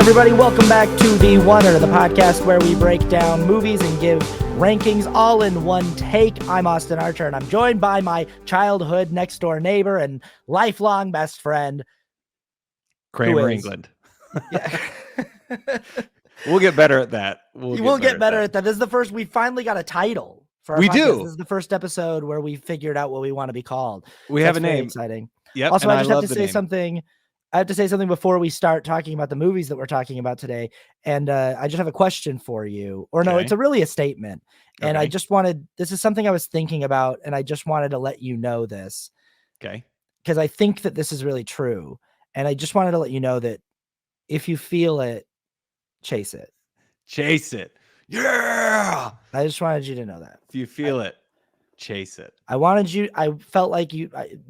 everybody. Welcome back to the Oner, the podcast where we break down movies and give rankings all in one take. I'm Austin Archer, and I'm joined by my childhood next-door neighbor and lifelong best friend, Cramer, England. Yeah. We'll get better at that. We'll get better at that. This is the first. We finally got a title for our podcast. This is the first episode where we figured out what we want to be called. We have a name. Exciting. Yep. Also, I just have to say something. I have to say something before we start talking about the movies that we're talking about today. And I just have a question for you. Or no, it's really a statement. And I just wanted, this is something I was thinking about, and I just wanted to let you know this. Okay. Because I think that this is really true. And I just wanted to let you know that if you feel it, chase it. Chase it. Yeah. I just wanted you to know that. If you feel it, chase it. I felt like you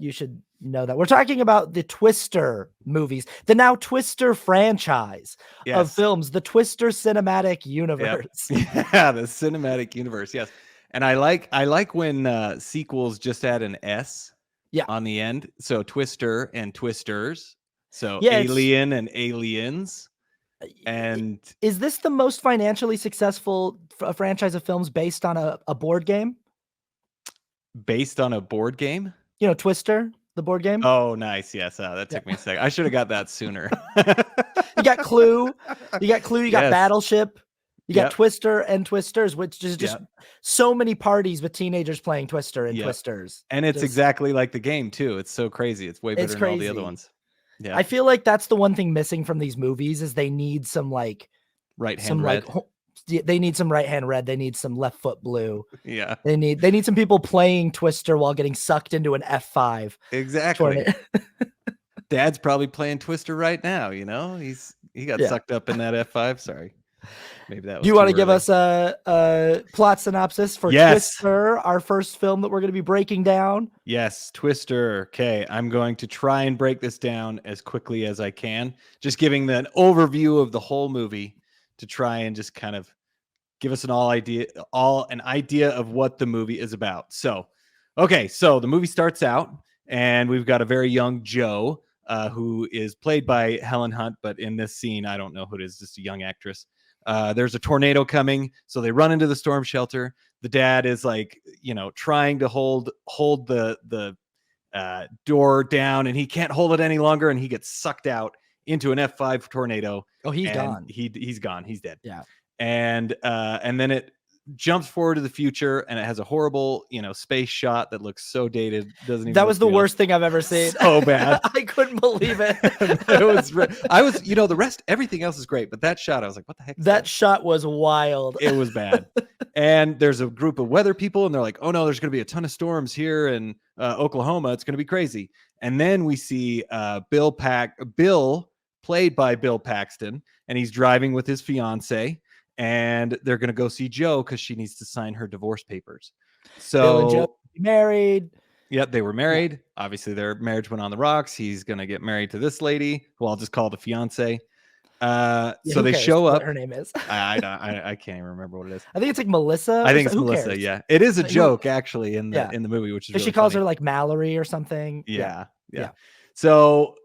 should know that. We're talking about the Twister movies, the now Twister franchise of films, the Twister cinematic universe. Yep. Yeah, the cinematic universe. Yes. And I like when sequels just add an S on the end. So Twister and Twisters. So Alien and Aliens. And is this the most financially successful franchise of films based on a board game? Based on a board game? You know, Twister, the board game. Oh, nice. Yes. That took me a second. I should have got that sooner. You got Clue. You got Battleship. You got Twister and Twisters, which is just so many parties with teenagers playing Twister and Twisters. And it's exactly like the game, too. It's so crazy. It's way better than all the other ones. Yeah. I feel like that's the one thing missing from these movies is they need some like right-hand red. They need some right-hand red. They need some left foot blue. Yeah. They need some people playing Twister while getting sucked into an F5. Exactly. Dad's probably playing Twister right now, you know? He got sucked up in that F5. Sorry. Maybe that was. Do you want to give us a plot synopsis for Twister, our first film that we're going to be breaking down? Yes, Twister. Okay, I'm going to try and break this down as quickly as I can. Just giving an overview of the whole movie to try and just kind of give us an idea of what the movie is about. So the movie starts out and we've got a very young Joe who is played by Helen Hunt, but in this scene, I don't know who it is, just a young actress. There's a tornado coming, so they run into the storm shelter. The dad is trying to hold the door down, and he can't hold it any longer, and he gets sucked out into an F5 tornado. Oh, he's gone. He's gone. He's dead. Yeah. And then it jumps forward to the future, and it has a horrible, space shot that looks so dated. That was the worst thing I've ever seen. So bad. I couldn't believe it. The rest, everything else is great, but that shot, I was like, what the heck? That shot was wild. It was bad. And there's a group of weather people, and they're like, oh no, there's going to be a ton of storms here in Oklahoma. It's going to be crazy. And then we see Bill, played by Bill Paxton, and he's driving with his fiance. And they're going to go see Joe because she needs to sign her divorce papers. So Bill and Joe married. Yep, they were married. Yeah. Obviously, their marriage went on the rocks. He's going to get married to this lady, who I'll just call the fiance. So they show up. What her name is? I can't even remember what it is. I think it's like Melissa. I think it's Melissa. Cares? Yeah, it is a joke actually in the movie, which is really she calls funny. her like Mallory or something. Yeah. So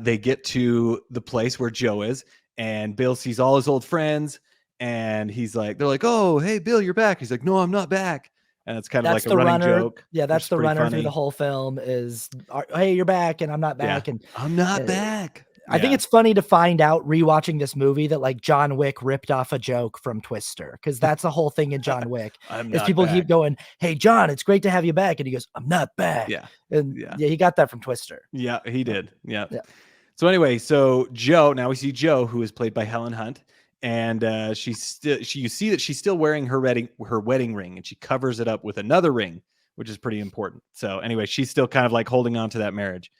they get to the place where Joe is, and Bill sees all his old friends. And they're like, oh, hey, Bill, you're back. He's like, no, I'm not back. And it's kind of like a running joke. Yeah, that's the runner through the whole film is, hey, you're back, and I'm not back. And I'm not back. I think it's funny to find out rewatching this movie that like John Wick ripped off a joke from Twister, because that's the whole thing in John Wick. Is people keep going, hey, John, it's great to have you back. And he goes, I'm not back. Yeah. And he got that from Twister. Yeah, he did. Yeah. So anyway, now we see Joe, who is played by Helen Hunt. And you see that she's still wearing her wedding ring, and she covers it up with another ring, which is pretty important. So anyway, she's still kind of like holding on to that marriage.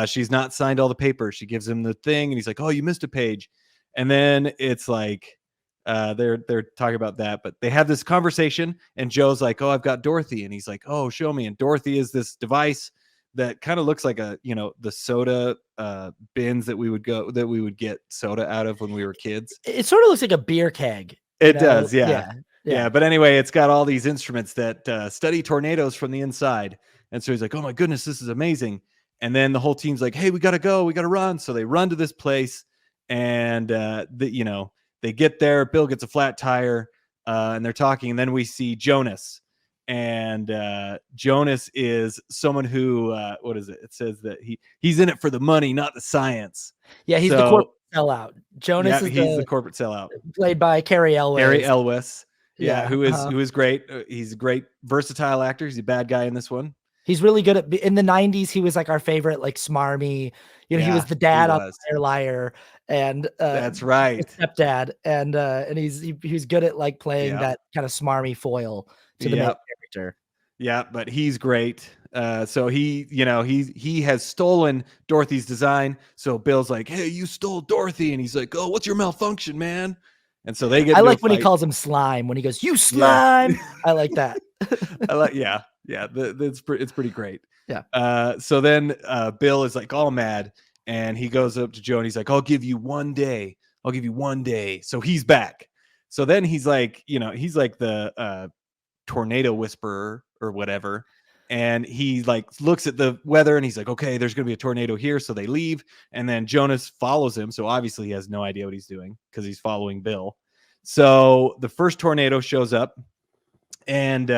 She's not signed all the papers. She gives him the thing, and he's like, oh, you missed a page. And then it's like they're talking about that, but they have this conversation, and Joe's like, oh, I've got Dorothy. And he's like, oh, show me. And Dorothy is this device that kind of looks like the soda bins that we would get soda out of when we were kids. It sort of looks like a beer keg. It does. Yeah. But anyway, it's got all these instruments that study tornadoes from the inside. And so he's like, oh my goodness, this is amazing. And then the whole team's like, hey, we got to go. We got to run. So they run to this place, and they get there. Bill gets a flat tire, and they're talking, and then we see Jonas. And Jonas is someone who what is it? It says that he's in it for the money, not the science. Yeah, he's the corporate sellout. Jonas is he's the corporate sellout, played by Cary Elwes. Cary Elwes, yeah, who is great. He's a great versatile actor. He's a bad guy in this one. He's really good at. In the '90s, he was like our favorite, like smarmy. He was the dad on Liar Liar, and that's right, stepdad, and he's good at like playing that kind of smarmy foil to the main character. Yeah, but he's great. So he has stolen Dorothy's design. So Bill's like, "Hey, you stole Dorothy," and he's like, "Oh, what's your malfunction, man?" And so they get. I like when he calls him slime. When he goes, "You slime," I like that. I like, it's pretty great. Yeah. So then Bill is like all mad, and he goes up to Joe, and he's like, "I'll give you 1 day. I'll give you 1 day." So he's back. So then he's like, he's like the tornado whisperer or whatever, and he like looks at the weather, and he's like, "Okay, there's gonna be a tornado here." So they leave, and then Jonas follows him. So obviously he has no idea what he's doing because he's following Bill. So the first tornado shows up, and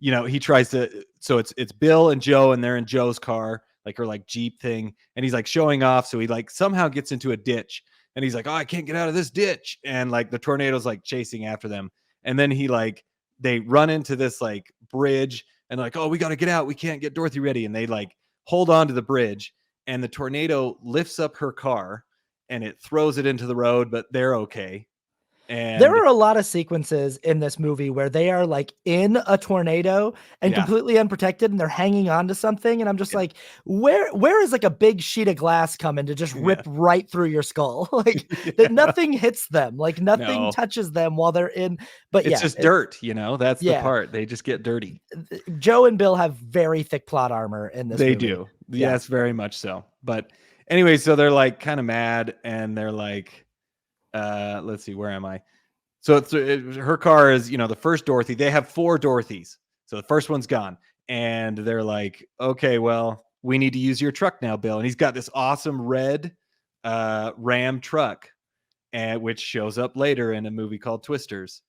he tries to. So it's Bill and Joe, and they're in Joe's car, like her like Jeep thing, and he's like showing off. So he like somehow gets into a ditch, and he's like, "Oh, I can't get out of this ditch," and like the tornado's like chasing after them, and then they run into this like bridge, and like, "Oh, we got to get out. We can't get Dorothy ready," and they like hold on to the bridge, and the tornado lifts up her car, and it throws it into the road, but they're okay. And there are a lot of sequences in this movie where they are like in a tornado and completely unprotected, and they're hanging on to something. And I'm just like, where is like a big sheet of glass coming to just rip right through your skull? Like that nothing hits them, like nothing touches them while they're in. But it's just dirt, that's the part. They just get dirty. Joe and Bill have very thick plot armor in this movie. They do. Yes, very much so. But anyway, so they're like kind of mad, and they're like, let's see, where am I? So her car is, the first Dorothy. They have 4 Dorothys. So the first one's gone. And they're like, "Okay, well, we need to use your truck now, Bill." And he's got this awesome red Ram truck, which shows up later in a movie called Twisters,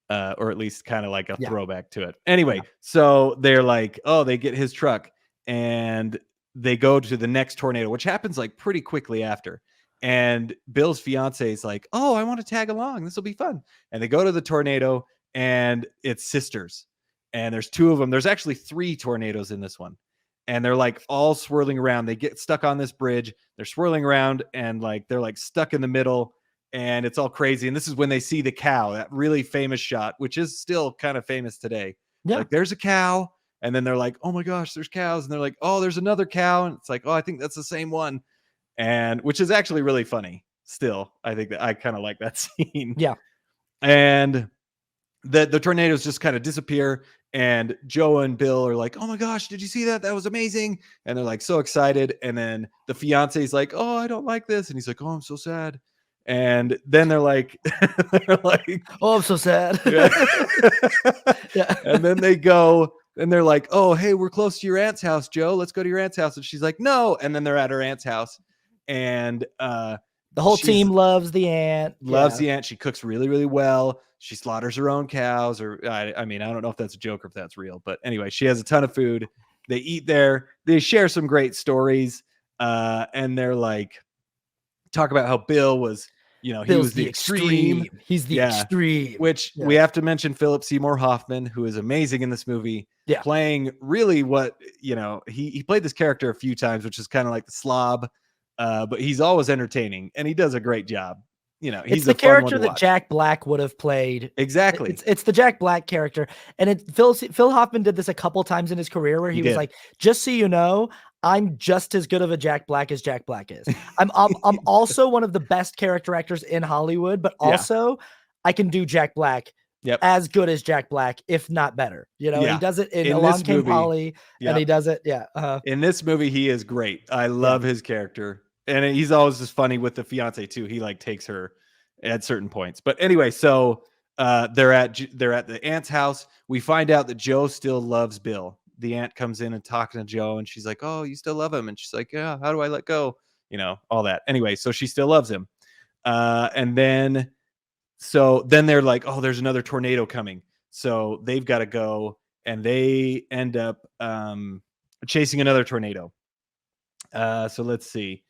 or at least kind of like a throwback to it. Anyway, so they're like, oh, they get his truck, and they go to the next tornado, which happens like pretty quickly after. And Bill's fiance is like, "Oh, I want to tag along. This will be fun." And they go to the tornado, and it's sisters. And there's 2 of them. There's actually 3 tornadoes in this one. And they're like all swirling around. They get stuck on this bridge. They're swirling around, and like they're like stuck in the middle, and it's all crazy. And this is when they see the cow, that really famous shot, which is still kind of famous today. Yeah. Like there's a cow, and then they're like, "Oh my gosh, there's cows." And they're like, "Oh, there's another cow." And it's like, "Oh, I think that's the same one." And which is actually really funny. Still, I think that I kind of like that scene. Yeah. And the tornadoes just kind of disappear, and Joe and Bill are like, "Oh my gosh, did you see that? That was amazing." And they're like so excited. And then the fiance is like, "Oh, I don't like this." And he's like, "Oh, I'm so sad." And then they're like, "Oh, I'm so sad." Yeah. And then they go, and they're like, "Oh, hey, we're close to your aunt's house, Joe. Let's go to your aunt's house." And she's like, "No." And then they're at her aunt's house, and the whole team loves the aunt. The aunt. She cooks really, really well. She slaughters her own cows, or I mean, I don't know if that's a joke or if that's real, but anyway, she has a ton of food. They eat there. They share some great stories, and they're like, talk about how Bill was, he was the extreme. He's the extreme. Which we have to mention Philip Seymour Hoffman, who is amazing in this movie, playing really what, he played this character a few times, which is kind of like the slob, but he's always entertaining, and he does a great job. He's it's the character that Jack Black would have played. Exactly. It's the Jack Black character. And Phil Hoffman did this a couple times in his career where he was like, "Just so you know, I'm just as good of a Jack Black as Jack Black is. I'm also one of the best character actors in Hollywood, but also I can do Jack Black as good as Jack Black, if not better." He does it in Along Came Polly, and he does it. In this movie, he is great. I love his character. And he's always just funny with the fiance too. He like takes her at certain points. But anyway, so they're at the aunt's house. We find out that Joe still loves Bill. The aunt comes in and talking to Joe, and she's like, "Oh, you still love him?" And she's like, "Yeah, how do I let go?" All that. Anyway, so she still loves him. And then they're like, oh, there's another tornado coming. So they've got to go, and they end up chasing another tornado. So let's see.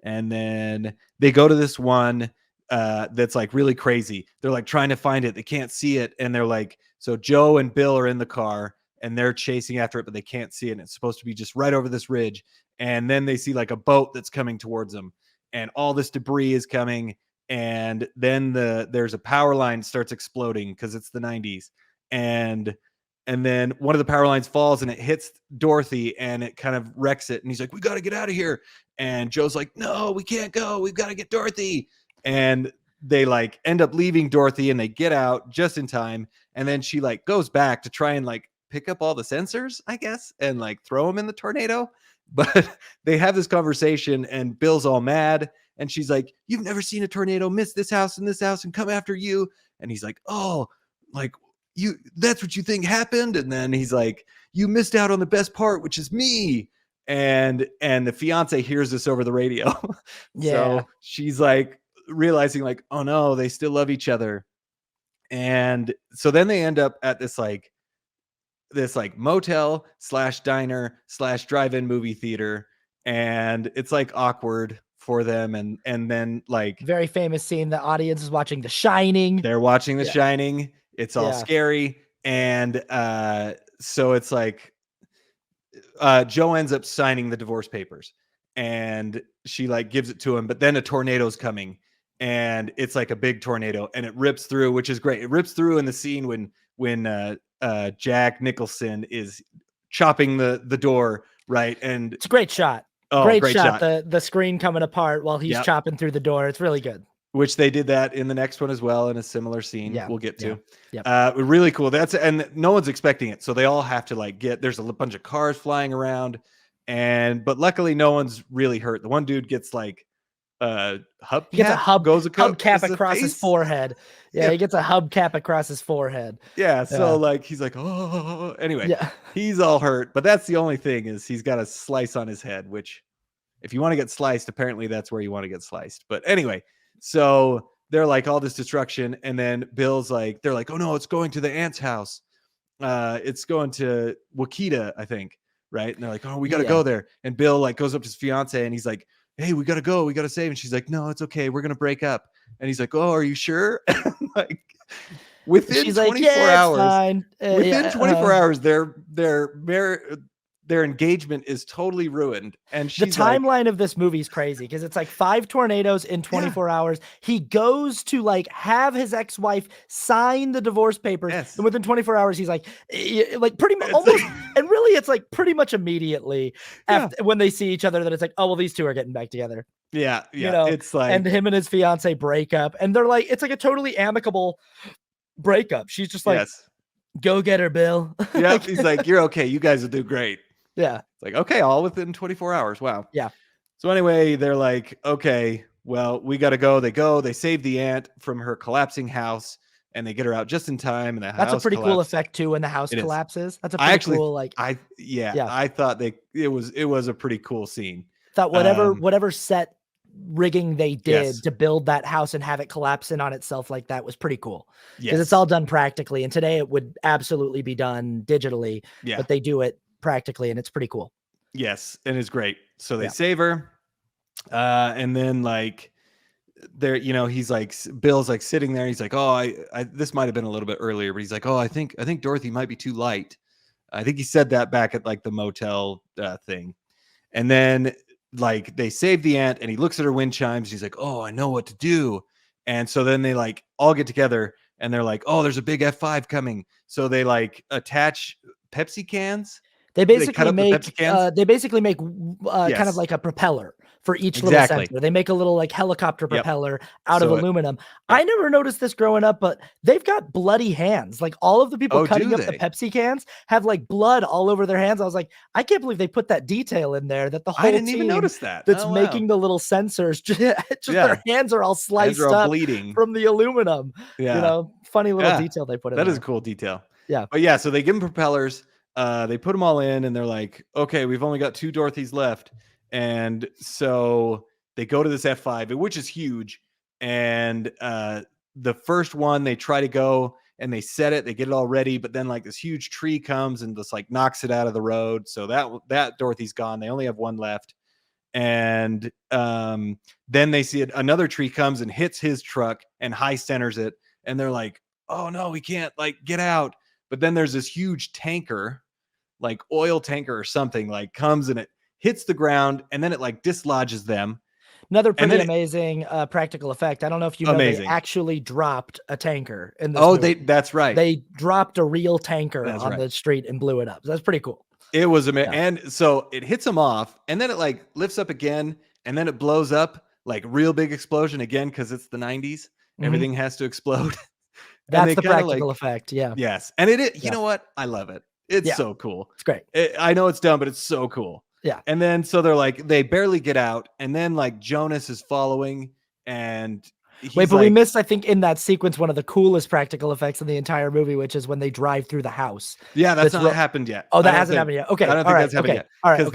And then they go to this one that's like really crazy. They're like trying to find it. They can't see it. And they're like, so Joe and Bill are in the car and they're chasing after it, but they can't see it. And it's supposed to be just right over this ridge. And then they see like a boat that's coming towards them, and all this debris is coming. And then there's a power line starts exploding because it's the 90s. And then one of the power lines falls and it hits Dorothy and it kind of wrecks it. And he's like, we got to get out of here. And Joe's like, no, we can't go. We've got to get Dorothy. And they like end up leaving Dorothy and they get out just in time. And then she like goes back to try and like pick up all the sensors, I guess, and like throw them in the tornado. But they have this conversation and Bill's all mad. And she's like, you've never seen a tornado miss this house and come after you. And he's like, oh, like, that's what you think happened. And then he's like, you missed out on the best part, which is me. And the fiance hears this over the radio. So she's like realizing like, oh no, they still love each other. And so then they end up at this motel / diner / drive-in movie theater. And it's like awkward for them. And then like very famous scene. The audience is watching The Shining. They're watching The Shining. It's all scary. And so it's like Joe ends up signing the divorce papers and she like gives it to him, but then a tornado's coming and it's like a big tornado and it rips through, which is great. It rips through in the scene when Jack Nicholson is chopping the door, right? And it's a great shot. Oh, great shot. The screen coming apart while he's chopping through the door. It's really good. Which they did that in the next one as well in a similar scene. We'll get to. Yeah. Really cool. And no one's expecting it. So they all have to like there's a bunch of cars flying around but luckily no one's really hurt. The one dude gets like hubcap. He gets a hubcap across his forehead. Yeah, he gets a hubcap across his forehead. Yeah, so like he's like, oh, anyway, he's all hurt, but that's the only thing is he's got a slice on his head, which if you want to get sliced, apparently that's where you want to get sliced. But anyway, so they're like all this destruction, and then Bill's like, they're like, oh no, it's going to the aunt's house. It's going to Wakita, I think, right? And they're like, oh, we got to go there. And Bill like goes up to his fiance and he's like, hey, we got to go. We got to save. And she's like, no, it's okay. We're going to break up. And he's like, oh, are you sure? Like within 24 hours, within 24 hours, their engagement is totally ruined. And she's the timeline of this movie is crazy because it's like 5 tornadoes in 24 hours. He goes to like have his ex-wife sign the divorce papers. And within 24 hours, he's like pretty much almost. And really, it's like pretty much immediately after when they see each other that it's like, oh, well, these two are getting back together. Yeah. You know, it's like, and him and his fiance break up and they're like, it's like a totally amicable breakup. She's just like, go get her, Bill. Yeah. He's like, you're okay. You guys will do great. Yeah. It's like, okay, all within 24 hours. Wow. Yeah. So anyway, they're like, okay, well, we got to go. They save the aunt from her collapsing house and they get her out just in time. And that's a pretty cool effect too. When the house collapses, that's a pretty cool, like, I thought it was a pretty cool scene. Thought whatever set rigging they did to build that house and have it collapse in on itself like that was pretty cool. Because it's all done practically. And today it would absolutely be done digitally, but they do it practically and it's pretty cool. Yes, and it's great. So they save her and then like there, you know, he's like, Bill's like sitting there, he's like, oh, I this might have been a little bit earlier, but he's like, oh, I think Dorothy might be too light. I think he said that back at like the motel thing. And then like they save the aunt and he looks at her wind chimes, he's like, oh, I know what to do. And so then they like all get together and they're like, oh, there's a big F5 coming. So they like attach Pepsi cans. They basically make kind of like a propeller for each little sensor. They make a little like helicopter propeller out of aluminum. I never noticed this growing up, but they've got bloody hands. Like all of the people cutting up the Pepsi cans have like blood all over their hands. I was like, I can't believe they put that detail in there. That the whole team even notice that. That's making the little sensors their hands are all sliced up bleeding from the aluminum. You know, funny little detail they put in. That is a cool detail. Yeah, but so they give them propellers. They put them all in and they're like, okay, we've only got 2 Dorothys left. And so they go to this F5, which is huge. And the first one, they try to go and they set it, they get it all ready, but then like this huge tree comes and just like knocks it out of the road. So that Dorothy's gone. They only have one left. And then they see another tree comes and hits his truck and high centers it. And they're like, oh no, we can't like get out. But then there's this huge tanker, like oil tanker or something, like comes and it hits the ground and then it like dislodges them. Another pretty amazing practical effect. I don't know if you know, they actually dropped a tanker in this movie. That's right. They dropped a real tanker on the street and blew it up. So that's pretty cool. It was amazing. Yeah. And so it hits them off and then it like lifts up again and then it blows up, like real big explosion again, because it's the 90s. Everything has to explode. That's the practical effect. Yeah. Yes. And you know what? I love it. It's so cool. It's great. I know it's dumb, but it's so cool. Yeah. And then so they're like, they barely get out. And then like Jonas is following and wait, but we missed, I think, in that sequence, one of the coolest practical effects in the entire movie, which is when they drive through the house. Yeah, that's not happened yet. Oh, that hasn't happened yet. Okay. I don't think that's happened yet. All right. Because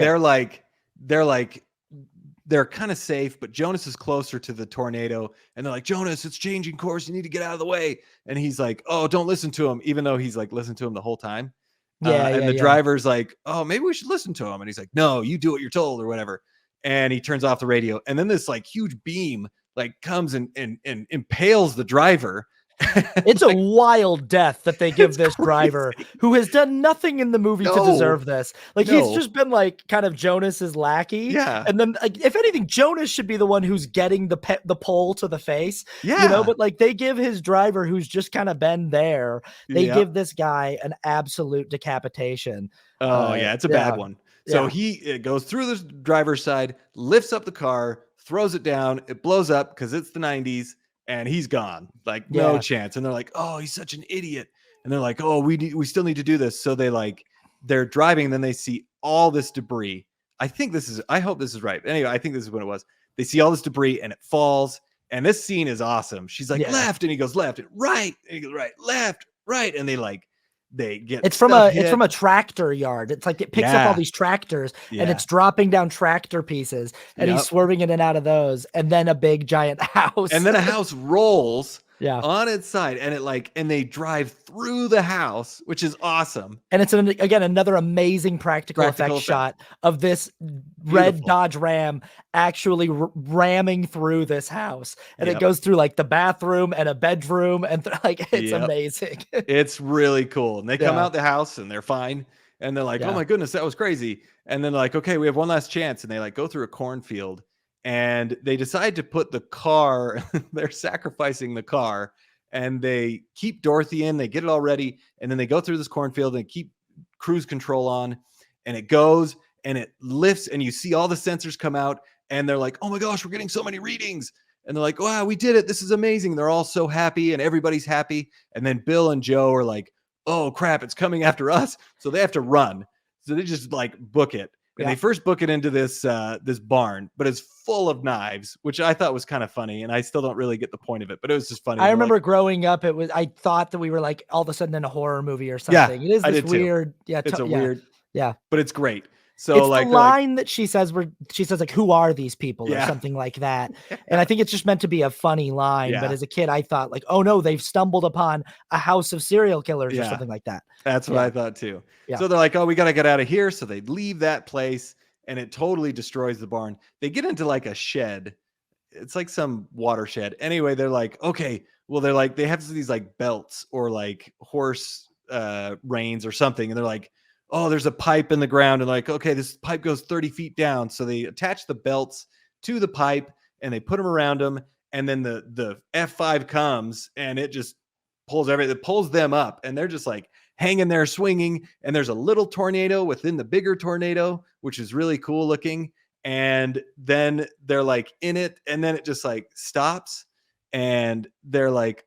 they're kind of safe, but Jonas is closer to the tornado. And they're like, Jonas, it's changing course. You need to get out of the way. And he's like, oh, don't listen to him, even though he's like listened to him the whole time. And the driver's like, oh, maybe we should listen to him. And he's like, no, you do what you're told or whatever. And he turns off the radio. And then this like huge beam like comes and impales the driver. It's a wild death that they give this driver who has done nothing in the movie to deserve this. Like he's just been like kind of Jonas's lackey. Yeah. And then like, if anything, Jonas should be the one who's getting the pole to the face. Yeah. You know, but like they give his driver who's just kind of been there. They give this guy an absolute decapitation. Oh yeah. It's a bad one. So he goes through the driver's side, lifts up the car, throws it down. It blows up because it's the 90s. And he's gone, like no chance. And they're like, oh, he's such an idiot. And they're like, oh, we still need to do this. So they're driving. And then they see all this debris. I hope this is right. Anyway, I think this is what it was. They see all this debris and it falls. And this scene is awesome. She's like, left. And he goes left and right. And he goes right, left, right. And they get it's from a tractor yard. It's like it picks up all these tractors and it's dropping down tractor pieces and he's swerving in and out of those, and then a big giant house, and then a house rolls on its side, and and they drive through the house, which is awesome. And it's again another amazing practical effect shot of this red Dodge Ram actually ramming through this house, and it goes through like the bathroom and a bedroom, and it's amazing. It's really cool. And they come out the house and they're fine, and they're like, oh my goodness, that was crazy. And then like, okay, we have one last chance, and they like go through a cornfield. And they decide to put the car, they're sacrificing the car, and they keep Dorothy in, they get it all ready, and then they go through this cornfield and keep cruise control on, and it goes and it lifts, and you see all the sensors come out, and they're like, oh my gosh, we're getting so many readings. And they're like, wow, we did it. This is amazing. They're all so happy, and everybody's happy. And then Bill and Joe are like, oh crap, it's coming after us. So they have to run. So they just like book it. And they first book it into this barn, but it's full of knives, which I thought was kind of funny. And I still don't really get the point of it, but it was just funny. I remember growing up, I thought that we were like all of a sudden in a horror movie or something. Yeah, it is this weird. Yeah, it's weird. Yeah, but it's great. So it's the line that she says like, who are these people or something like that. And I think it's just meant to be a funny line. But as a kid, I thought like, oh no, they've stumbled upon a house of serial killers or something like that. That's what I thought too. Yeah. So they're like, oh, we got to get out of here. So they leave that place and it totally destroys the barn. They get into like a shed. It's like some watershed. Anyway, they're like, okay, well, they're like, they have these like belts or like horse reins or something. And they're like, oh, there's a pipe in the ground, and like, okay, this pipe goes 30 feet down. So they attach the belts to the pipe and they put them around them. And then the F5 comes and it just pulls everything, it pulls them up, and they're just like hanging there swinging. And there's a little tornado within the bigger tornado, which is really cool looking. And then they're like in it, and then it just like stops, and they're like,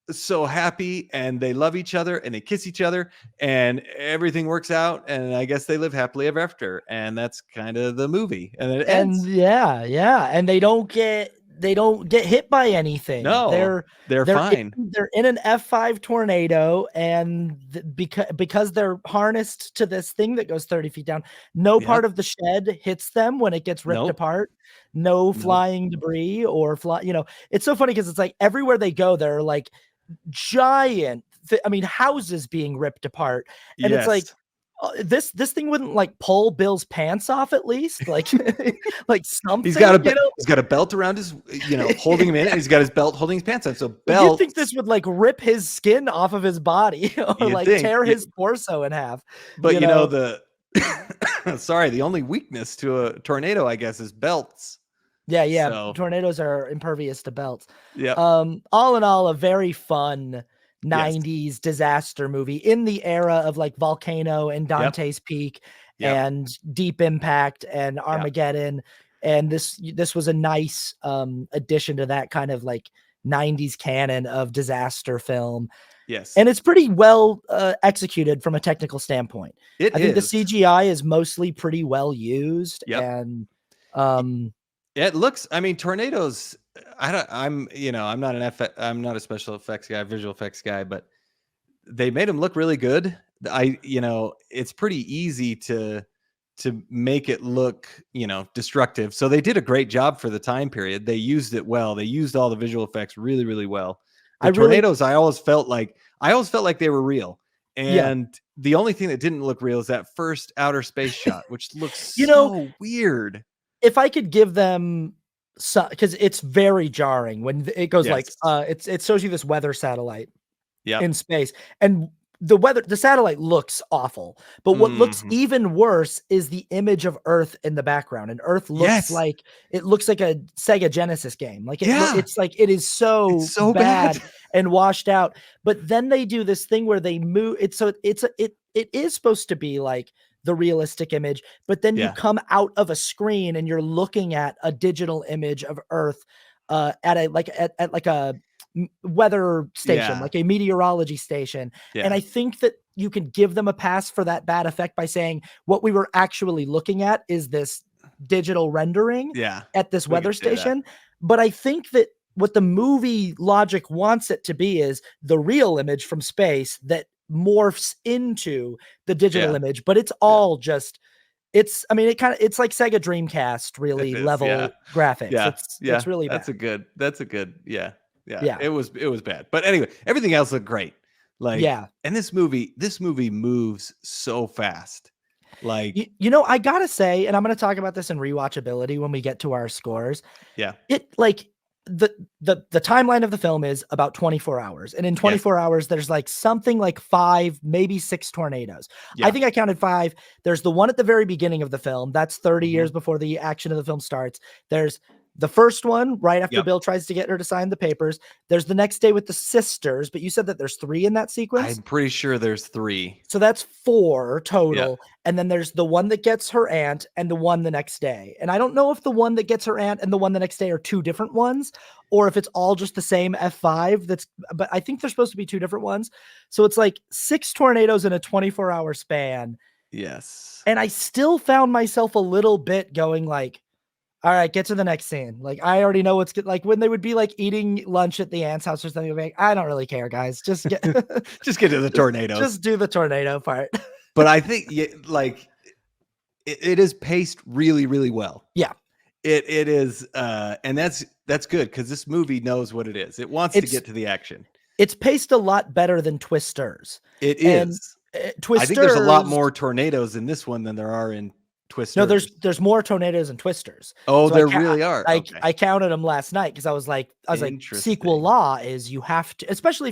so happy, and they love each other and they kiss each other and everything works out, and I guess they live happily ever after, and that's kind of the movie, and it ends. And and they don't get they don't get hit by anything. No, they're fine. They're in an F5 tornado, and because they're harnessed to this thing that goes 30 feet down, no part of the shed hits them when it gets ripped apart. No flying debris or it's so funny because it's like everywhere they go, there are like giant, houses being ripped apart, and it's like, this thing wouldn't like pull Bill's pants off at least, like like something. He's got a belt around his, holding him in, and he's got his belt holding his pants on. So you think this would like rip his skin off of his body or like tear his torso in half? But sorry, the only weakness to a tornado, I guess, is belts. Yeah. So, tornadoes are impervious to belts. Yeah. All in all, a very fun 90s disaster movie in the era of like Volcano and Dante's Peak and Deep Impact and Armageddon. And this was a nice addition to that kind of like 90s canon of disaster film. Yes. And it's pretty well executed from a technical standpoint. I think the CGI is mostly pretty well used. And it looks, tornadoes, I'm not a special effects guy, visual effects guy, but they made them look really good. It's pretty easy to make it look, destructive. So they did a great job for the time period. They used it well. They used all the visual effects really, really well. The tornadoes, I always felt like they were real. And the only thing that didn't look real is that first outer space shot, which looks so weird. If I could give them because it's very jarring when it goes like it shows you this weather satellite in space, and the satellite looks awful, but what looks even worse is the image of Earth in the background, and Earth looks like a Sega Genesis game. Like it's like it is so bad and washed out. But then they do this thing where they move it, so it is supposed to be like the realistic image, but then you come out of a screen and you're looking at a digital image of Earth at a weather station, like a meteorology station. And I think that you can give them a pass for that bad effect by saying what we were actually looking at is this digital rendering at this weather station. But I think that what the movie logic wants it to be is the real image from space that morphs into the digital image, but it's all just it's like Sega Dreamcast really level graphics. It's really bad. That's a good it was bad, but anyway, everything else looked great. And this movie moves so fast. Like I gotta say, and I'm gonna talk about this in rewatchability when we get to our scores. It like the timeline of the film is about 24 hours. And in 24 hours, there's like something like 5, maybe 6 tornadoes. I think I counted 5. There's the one at the very beginning of the film. That's 30 years before the action of the film starts. There's the first one right after Bill tries to get her to sign the papers. There's the next day with the sisters, but you said that there's 3 in that sequence? I'm pretty sure there's 3. So that's 4 total. And then there's the one that gets her aunt and the one the next day. And I don't know if the one that gets her aunt and the one the next day are 2 different ones, or if it's all just the same F5 but I think they're supposed to be 2 different ones. So it's like 6 tornadoes in a 24-hour span. Yes. And I still found myself a little bit going like, all right, get to the next scene. Like, I already know what's good. Like when they would be like eating lunch at the aunt's house or something, like, I don't really care, guys. Just get, just get to the tornadoes. Just do the tornado part. But I think it is paced really, really well. Yeah, it is. And that's good because this movie knows what it is. It wants to get to the action. It's paced a lot better than Twisters. It is. Twisters, I think there's a lot more tornadoes in this one than there are in Twisters. No, there's more tornadoes and Twisters. Oh, so there really are. I counted them last night because I was like sequel law is you have to, especially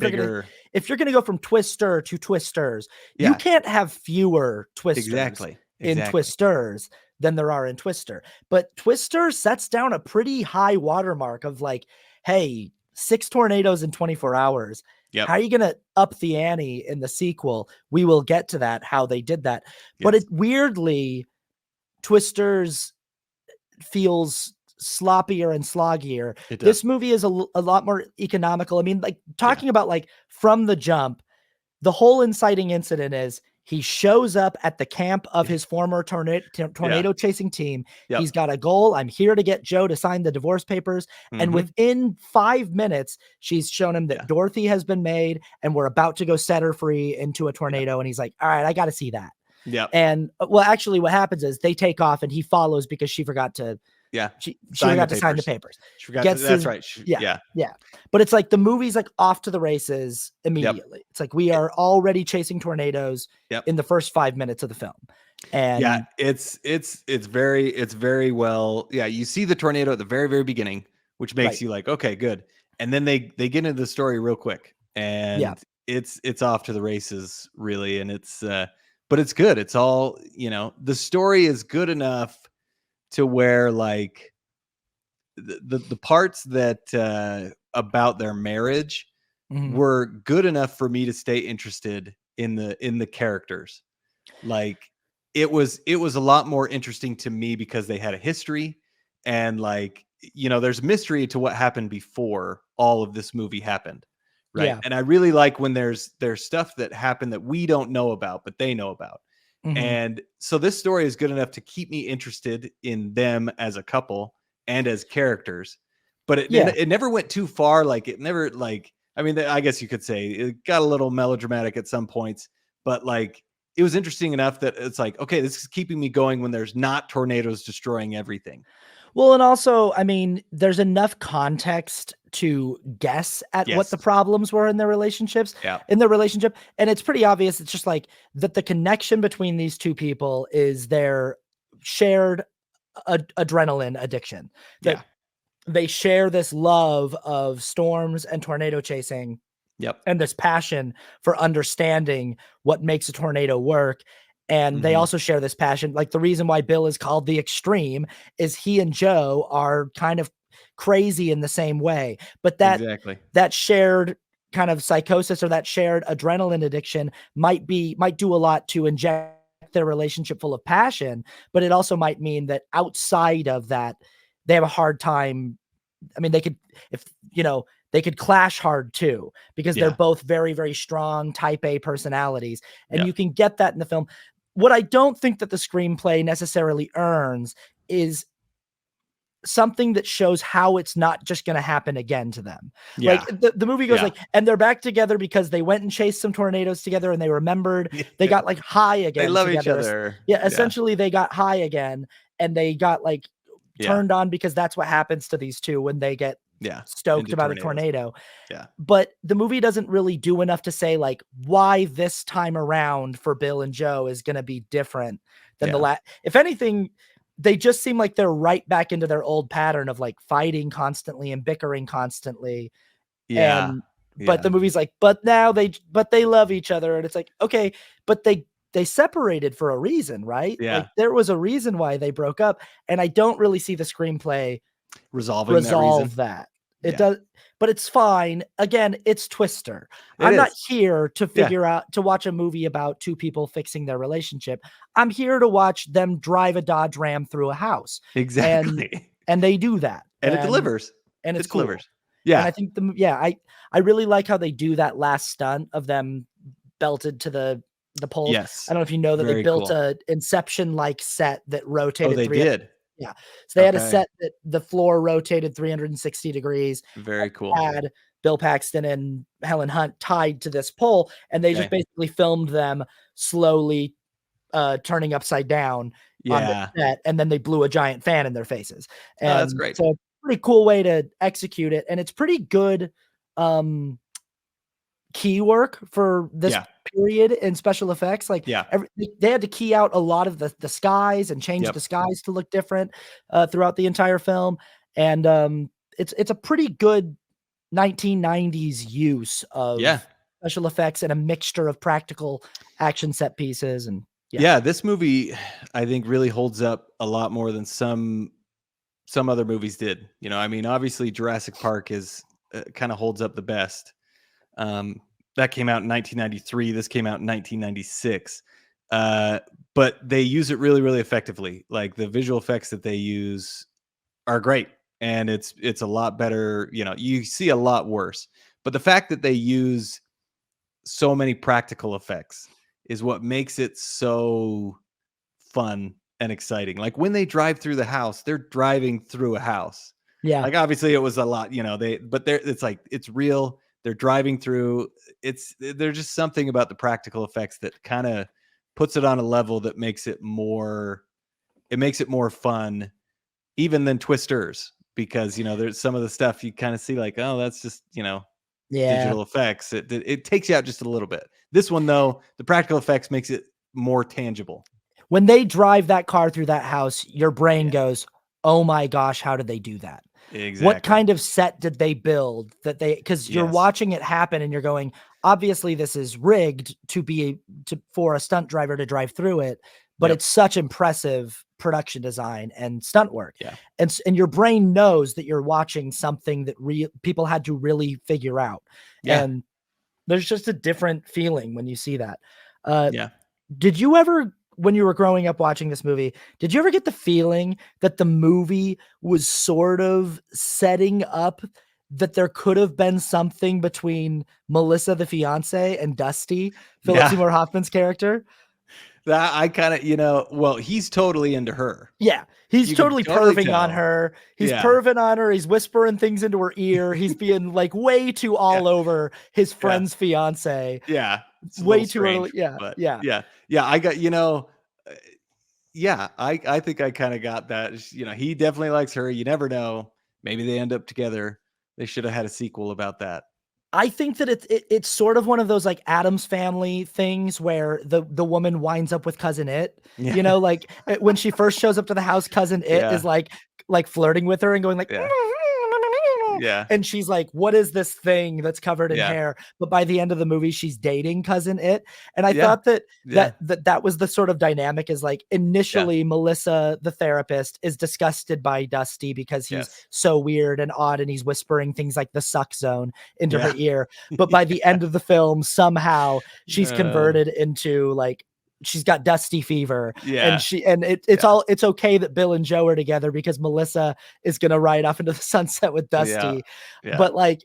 if you're gonna go from Twister to Twisters, you can't have fewer Twisters in Twisters than there are in Twister. But Twister sets down a pretty high watermark of like, hey, 6 tornadoes in 24 hours. How are you going to up the ante in the sequel? We will get to that, how they did that. But it weirdly, Twisters feels sloppier and sloggier. This movie is a lot more economical. I mean, like talking about like from the jump, the whole inciting incident is He shows up at the camp of his former tornado chasing team. Yep. He's got a goal. I'm here to get Joe to sign the divorce papers. And within 5 minutes, she's shown him that Dorothy has been made and we're about to go set her free into a tornado. And he's like, all right, I got to see that. Yeah. And well, actually what happens is they take off and he follows because she forgot to she forgot to sign the papers. She forgot that's right. Yeah. But it's like the movie's like off to the races immediately. It's like we are already chasing tornadoes in the first 5 minutes of the film. And it's very well. Yeah, you see the tornado at the very, very beginning, which makes you like, okay, good. And then they get into the story real quick. And it's off to the races, really. And it's but it's good. It's all, the story is good enough to where like the parts that about their marriage were good enough for me to stay interested in the characters. Like it was a lot more interesting to me because they had a history and like, there's mystery to what happened before all of this movie happened. Right. Yeah. And I really like when there's stuff that happened that we don't know about, but they know about. And so this story is good enough to keep me interested in them as a couple and as characters, but it never went too far. Like it never like, I mean, I guess you could say it got a little melodramatic at some points, but like it was interesting enough that it's like, okay, this is keeping me going when there's not tornadoes destroying everything. Well, and also, I mean, there's enough context to guess at what the problems were in their relationships, in their relationship. And it's pretty obvious. It's just like that the connection between these two people is their shared adrenaline addiction. That they share this love of storms and tornado chasing. And this passion for understanding what makes a tornado work. And they also share this passion. Like the reason why Bill is called the Extreme is he and Joe are kind of crazy in the same way. But that shared kind of psychosis or that shared adrenaline addiction might do a lot to inject their relationship full of passion. But it also might mean that outside of that, they have a hard time. I mean, they could clash hard too, because they're both very, very strong type A personalities. And you can get that in the film. What I don't think that the screenplay necessarily earns is something that shows how it's not just going to happen again to them. Like the movie goes like, and they're back together because they went and chased some tornadoes together and they remembered they got like high again. They love each other. Essentially they got high again and they got like turned on because that's what happens to these two when they get stoked about a tornado. But the movie doesn't really do enough to say like why this time around for Bill and Joe is going to be different than the last. If anything, they just seem like they're right back into their old pattern of like fighting constantly and bickering constantly. But the movie's like, but they love each other. And it's like, okay, but they separated for a reason, right? Like there was a reason why they broke up. And I don't really see the screenplay resolve that. It does, but it's fine. Again, it's Twister. I'm not here to figure out to watch a movie about two people fixing their relationship. I'm here to watch them drive a Dodge Ram through a house. Exactly. And they do that. And it delivers. And it cool. delivers. Yeah. And I think I really like how they do that last stunt of them belted to the poles. Yes. I don't know if you know that they built a Inception-like set that rotated. Oh, they did. Yeah. So they had a set that the floor rotated 360 degrees. Very cool. Had Bill Paxton and Helen Hunt tied to this pole, and they just basically filmed them slowly turning upside down on the set, and then they blew a giant fan in their faces. And that's great. So pretty cool way to execute it, and it's pretty good key work for this period in special effects. Like they had to key out a lot of the skies and change the skies to look different throughout the entire film. And it's a pretty good 1990s use of special effects and a mixture of practical action set pieces. And this movie I think really holds up a lot more than some other movies did. I mean, obviously Jurassic Park is kind of holds up the best. That came out in 1993. This came out in 1996. But they use it really, really effectively. Like the visual effects that they use are great. And it's a lot better. You see a lot worse. But the fact that they use so many practical effects is what makes it so fun and exciting. Like when they drive through the house, they're driving through a house. Yeah. Like obviously it was a lot, it's like it's real. They're driving through. There's just something about the practical effects that kind of puts it on a level that makes it more fun even than Twisters, because there's some of the stuff you kind of see like, oh, that's just digital effects. It takes you out just a little bit. This one though, the practical effects makes it more tangible. When they drive that car through that house, your brain goes, oh my gosh, how did they do that? Exactly. What kind of set did they build because you're watching it happen and you're going, obviously this is rigged for a stunt driver to drive through it, but it's such impressive production design and stunt work. Yeah. And your brain knows that you're watching something that people had to really figure out. Yeah. And there's just a different feeling when you see that. Yeah. Did you ever, when you were growing up watching this movie, did you ever get the feeling that the movie was sort of setting up that there could have been something between Melissa, the fiance, and Dusty, Philip Seymour Hoffman's character? That I kind of, well, he's totally into her. Yeah. He's totally perving on her. He's perving on her. He's whispering things into her ear. He's being like way too all over his friend's fiance. Yeah. Way too early. Yeah. I got, I think I kind of got that. He definitely likes her. You never know. Maybe they end up together. They should have had a sequel about that. I think that it's sort of one of those like Addams Family things where the woman winds up with Cousin It, like when she first shows up to the house, Cousin It is like flirting with her and going like, and she's like, what is this thing that's covered in hair? But by the end of the movie, she's dating Cousin It. And I thought that was the sort of dynamic, is like initially Melissa, the therapist, is disgusted by Dusty because he's so weird and odd and he's whispering things like the suck zone into her ear. But by the end of the film, somehow she's converted into like, she's got Dusty fever. It's okay that Bill and Joe are together because Melissa is going to ride off into the sunset with Dusty. But like,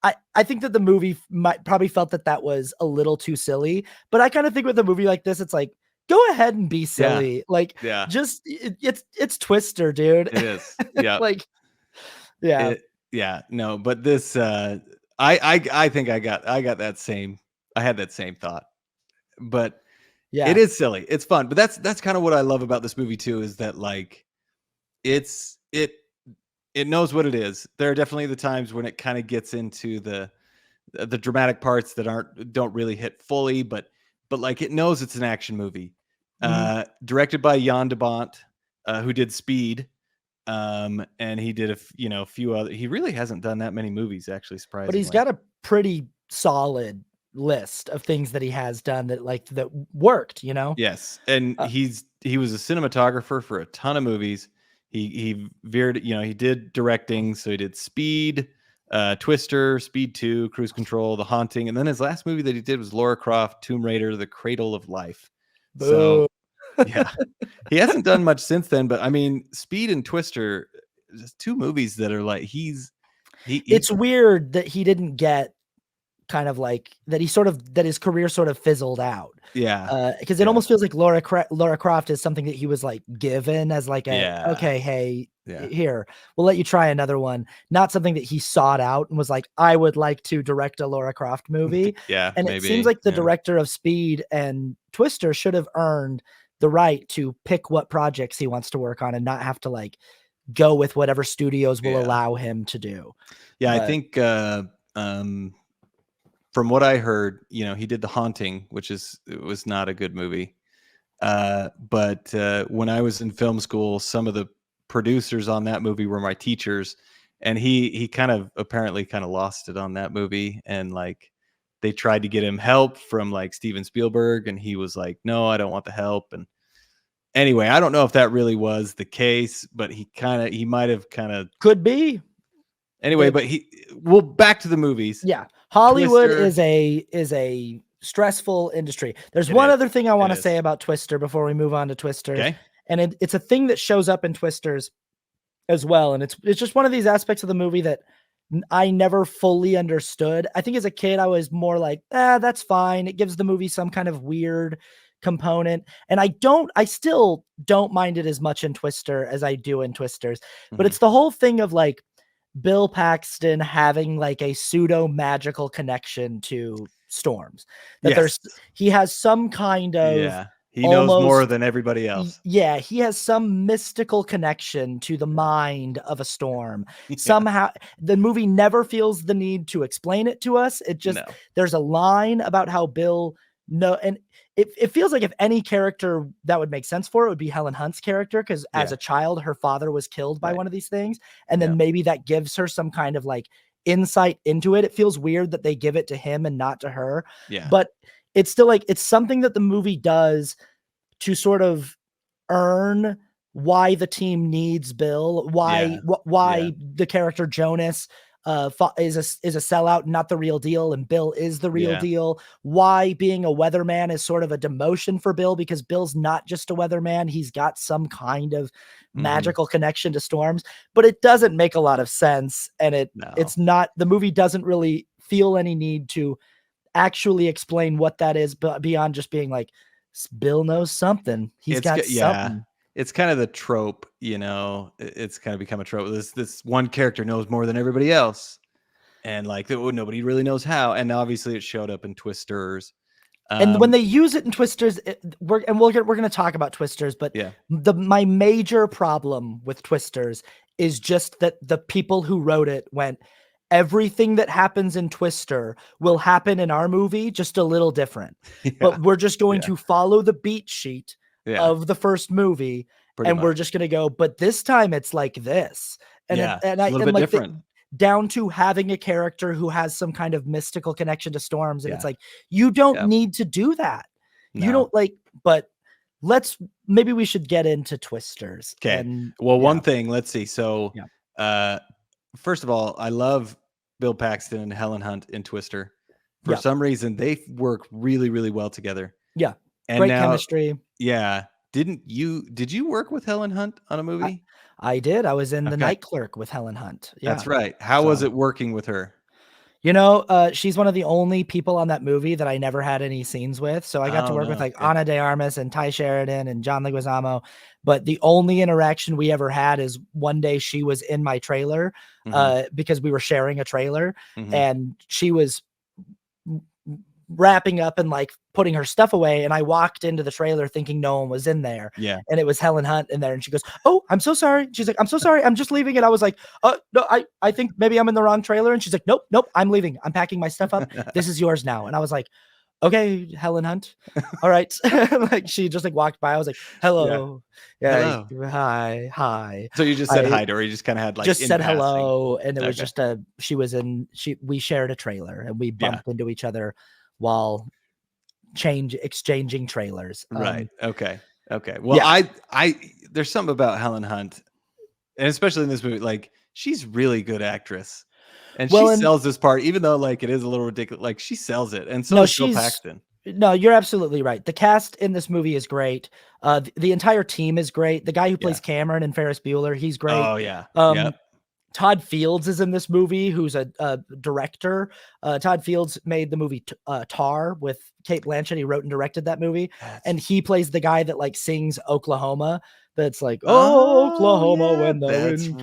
I think that the movie probably felt that was a little too silly, but I kind of think with a movie like this, it's like, go ahead and be silly. Just it's Twister, dude. It is. Yeah. No, but this, I think I got that same, I had that same thought, but it is silly. It's fun, but that's kind of what I love about this movie too, is that like it knows what it is. There are definitely the times when it kind of gets into the dramatic parts that don't really hit fully, but like it knows it's an action movie. Directed by Jan de Bont, who did Speed, and he did a few other. He really hasn't done that many movies, actually, surprisingly. But he's got a pretty solid list of things that he has done that worked, Yes, and he was a cinematographer for a ton of movies. He veered, he did directing, so he did Speed, Twister, Speed 2, Cruise Control, The Haunting, and then his last movie that he did was Lara Croft, Tomb Raider, The Cradle of Life. Boo. So he hasn't done much since then, but I mean, Speed and Twister, just two movies that are like it's weird that he didn't get kind of like that that his career sort of fizzled out. Because it almost feels like Lara Croft is something that he was like given as like okay, hey, here, we'll let you try another one. Not something that he sought out and was like, I would like to direct a Lara Croft movie. And maybe, it seems like the director of Speed and Twister should have earned the right to pick what projects he wants to work on and not have to like go with whatever studios will allow him to do. I think from what I heard, he did The Haunting, which was not a good movie. But when I was in film school, some of the producers on that movie were my teachers, and he apparently lost it on that movie. And like, they tried to get him help from like Steven Spielberg, and he was like, no, I don't want the help. And anyway, I don't know if that really was the case, but he might have could be. Anyway, but back to the movies. Yeah. Hollywood is a stressful industry. There's one other thing I want to say about Twister before we move on to Twisters. Okay. And it's a thing that shows up in Twisters as well. And it's just one of these aspects of the movie that I never fully understood. I think as a kid, I was more like, that's fine. It gives the movie some kind of weird component. And I still don't mind it as much in Twister as I do in Twisters. But it's the whole thing of like Bill Paxton having like a pseudo magical connection to storms. That Yes. he has some kind of he knows more than everybody else. Yeah, he has some mystical connection to the mind of a storm. Yeah. Somehow, the movie never feels the need to explain it to us. It just, there's a line about how Bill and it feels like if any character that would make sense for it would be Helen Hunt's character, because as a child, her father was killed by one of these things. And then maybe that gives her some kind of like insight into it. It feels weird that they give it to him and not to her. Yeah. But it's still like, it's something that the movie does to sort of earn why the team needs Bill, why the character Jonas is a sellout, not the real deal, and Bill is the real deal. Why being a weatherman is sort of a demotion for Bill, because Bill's not just a weatherman. He's got some kind of magical connection to storms, but it doesn't make a lot of sense. And it's not, the movie doesn't really feel any need to actually explain what that is, but beyond just being like, Bill knows something. He's got something. It's kind of the trope, it's kind of become a trope. This one character knows more than everybody else, and like nobody really knows how. And obviously it showed up in Twisters. And when they use it in Twisters, we're going to talk about Twisters, but my major problem with Twisters is just that the people who wrote it went, everything that happens in Twister will happen in our movie, just a little different. But we're just going to follow the beat sheet of the first movie. Pretty much. We're just going to go, but this time it's like this. And a little bit different. Down to having a character who has some kind of mystical connection to storms. And it's like, you don't need to do that. No. You don't but maybe we should get into Twisters. Okay. One thing, let's see. So, first of all, I love Bill Paxton and Helen Hunt in Twister. For some reason, they work really, really well together. Yeah. And great chemistry. Yeah. Did you work with Helen Hunt on a movie? I did. I was in The Night Clerk with Helen Hunt. Yeah. That's right. How was it working with her? She's one of the only people on that movie that I never had any scenes with. So I got to work with Ana de Armas and Ty Sheridan and John Leguizamo. But the only interaction we ever had is one day she was in my trailer because we were sharing a trailer, and she was wrapping up and like putting her stuff away, and I walked into the trailer thinking no one was in there, and it was Helen Hunt in there, and she goes, "Oh, I'm so sorry." She's like, "I'm so sorry, I'm just leaving." And I was like, no, I think maybe I'm in the wrong trailer. And she's like, nope, I'm leaving, I'm packing my stuff up, this is yours now. And I was like, okay, Helen Hunt, all right. Like she just like walked by. I was like, hello. Hello. Like, hi. So you just said hi to her, or you just kind of had like just said passing. Hello, and it was just we shared a trailer, and we bumped into each other while exchanging trailers. Right. Okay. Well, I there's something about Helen Hunt, and especially in this movie, like she's really good actress, and she sells this part, even though like it is a little ridiculous. Like she sells it, and so does Bill Paxton. No, you're absolutely right. The cast in this movie is great. The entire team is great. The guy who plays Cameron in Ferris Bueller, he's great. Oh yeah. Todd Fields is in this movie, who's a director. Todd Fields made the movie Tar with Cate Blanchett. He wrote and directed that movie. And he plays the guy that like sings Oklahoma. That's like, Oklahoma, when the wind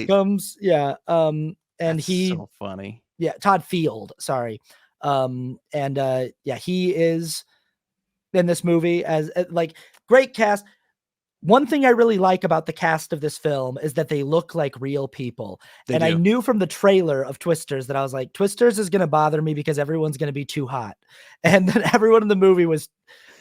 comes. Yeah. And that's so funny. Yeah. Todd Field. Sorry. He is in this movie as like great cast. One thing I really like about the cast of this film is that they look like real people. I knew from the trailer of Twisters that I was like, Twisters is going to bother me because everyone's going to be too hot. And then everyone in the movie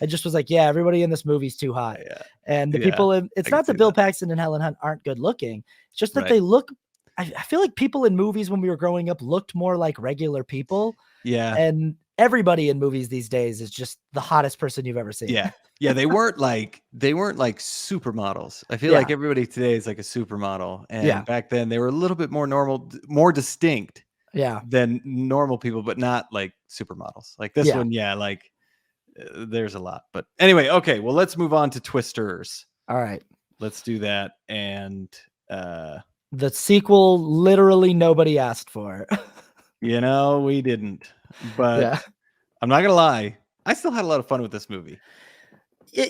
I just was like, yeah, everybody in this movie's too hot. Yeah. And the people it's not that Bill Paxton and Helen Hunt aren't good looking. It's just that they look, I feel like people in movies when we were growing up looked more like regular people. Yeah. And everybody in movies these days is just the hottest person you've ever seen. Yeah. Yeah, they weren't like supermodels. I feel like everybody today is like a supermodel, and back then they were a little bit more normal, more distinct, than normal people, but not like supermodels. Like this one, there's a lot. But anyway, okay, well, let's move on to Twisters. All right, let's do that. And The sequel, literally nobody asked for. We didn't. But Yeah. I'm not gonna lie, I still had a lot of fun with this movie.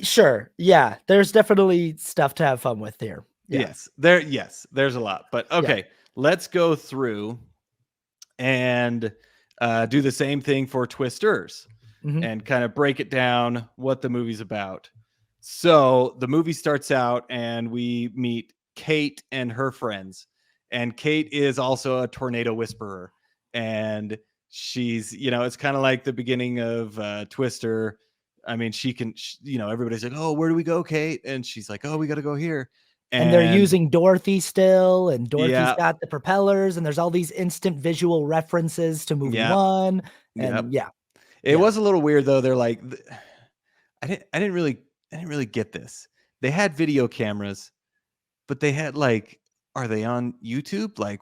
Sure. Yeah. There's definitely stuff to have fun with here. Yeah. There's a lot. But okay, let's go through and do the same thing for Twisters and kind of break it down what the movie's about. So the movie starts out and we meet Kate and her friends. And Kate is also a tornado whisperer. And she's, it's kind of like the beginning of Twister. I mean, everybody's like, oh, where do we go, Kate? And she's like, oh, we got to go here. And they're using Dorothy still, and Dorothy's Yeah. got the propellers, and there's all these instant visual references to movie Yep. one. And It was a little weird though. They're like, I didn't really get this. They had video cameras, but they had like, are they on YouTube? Like,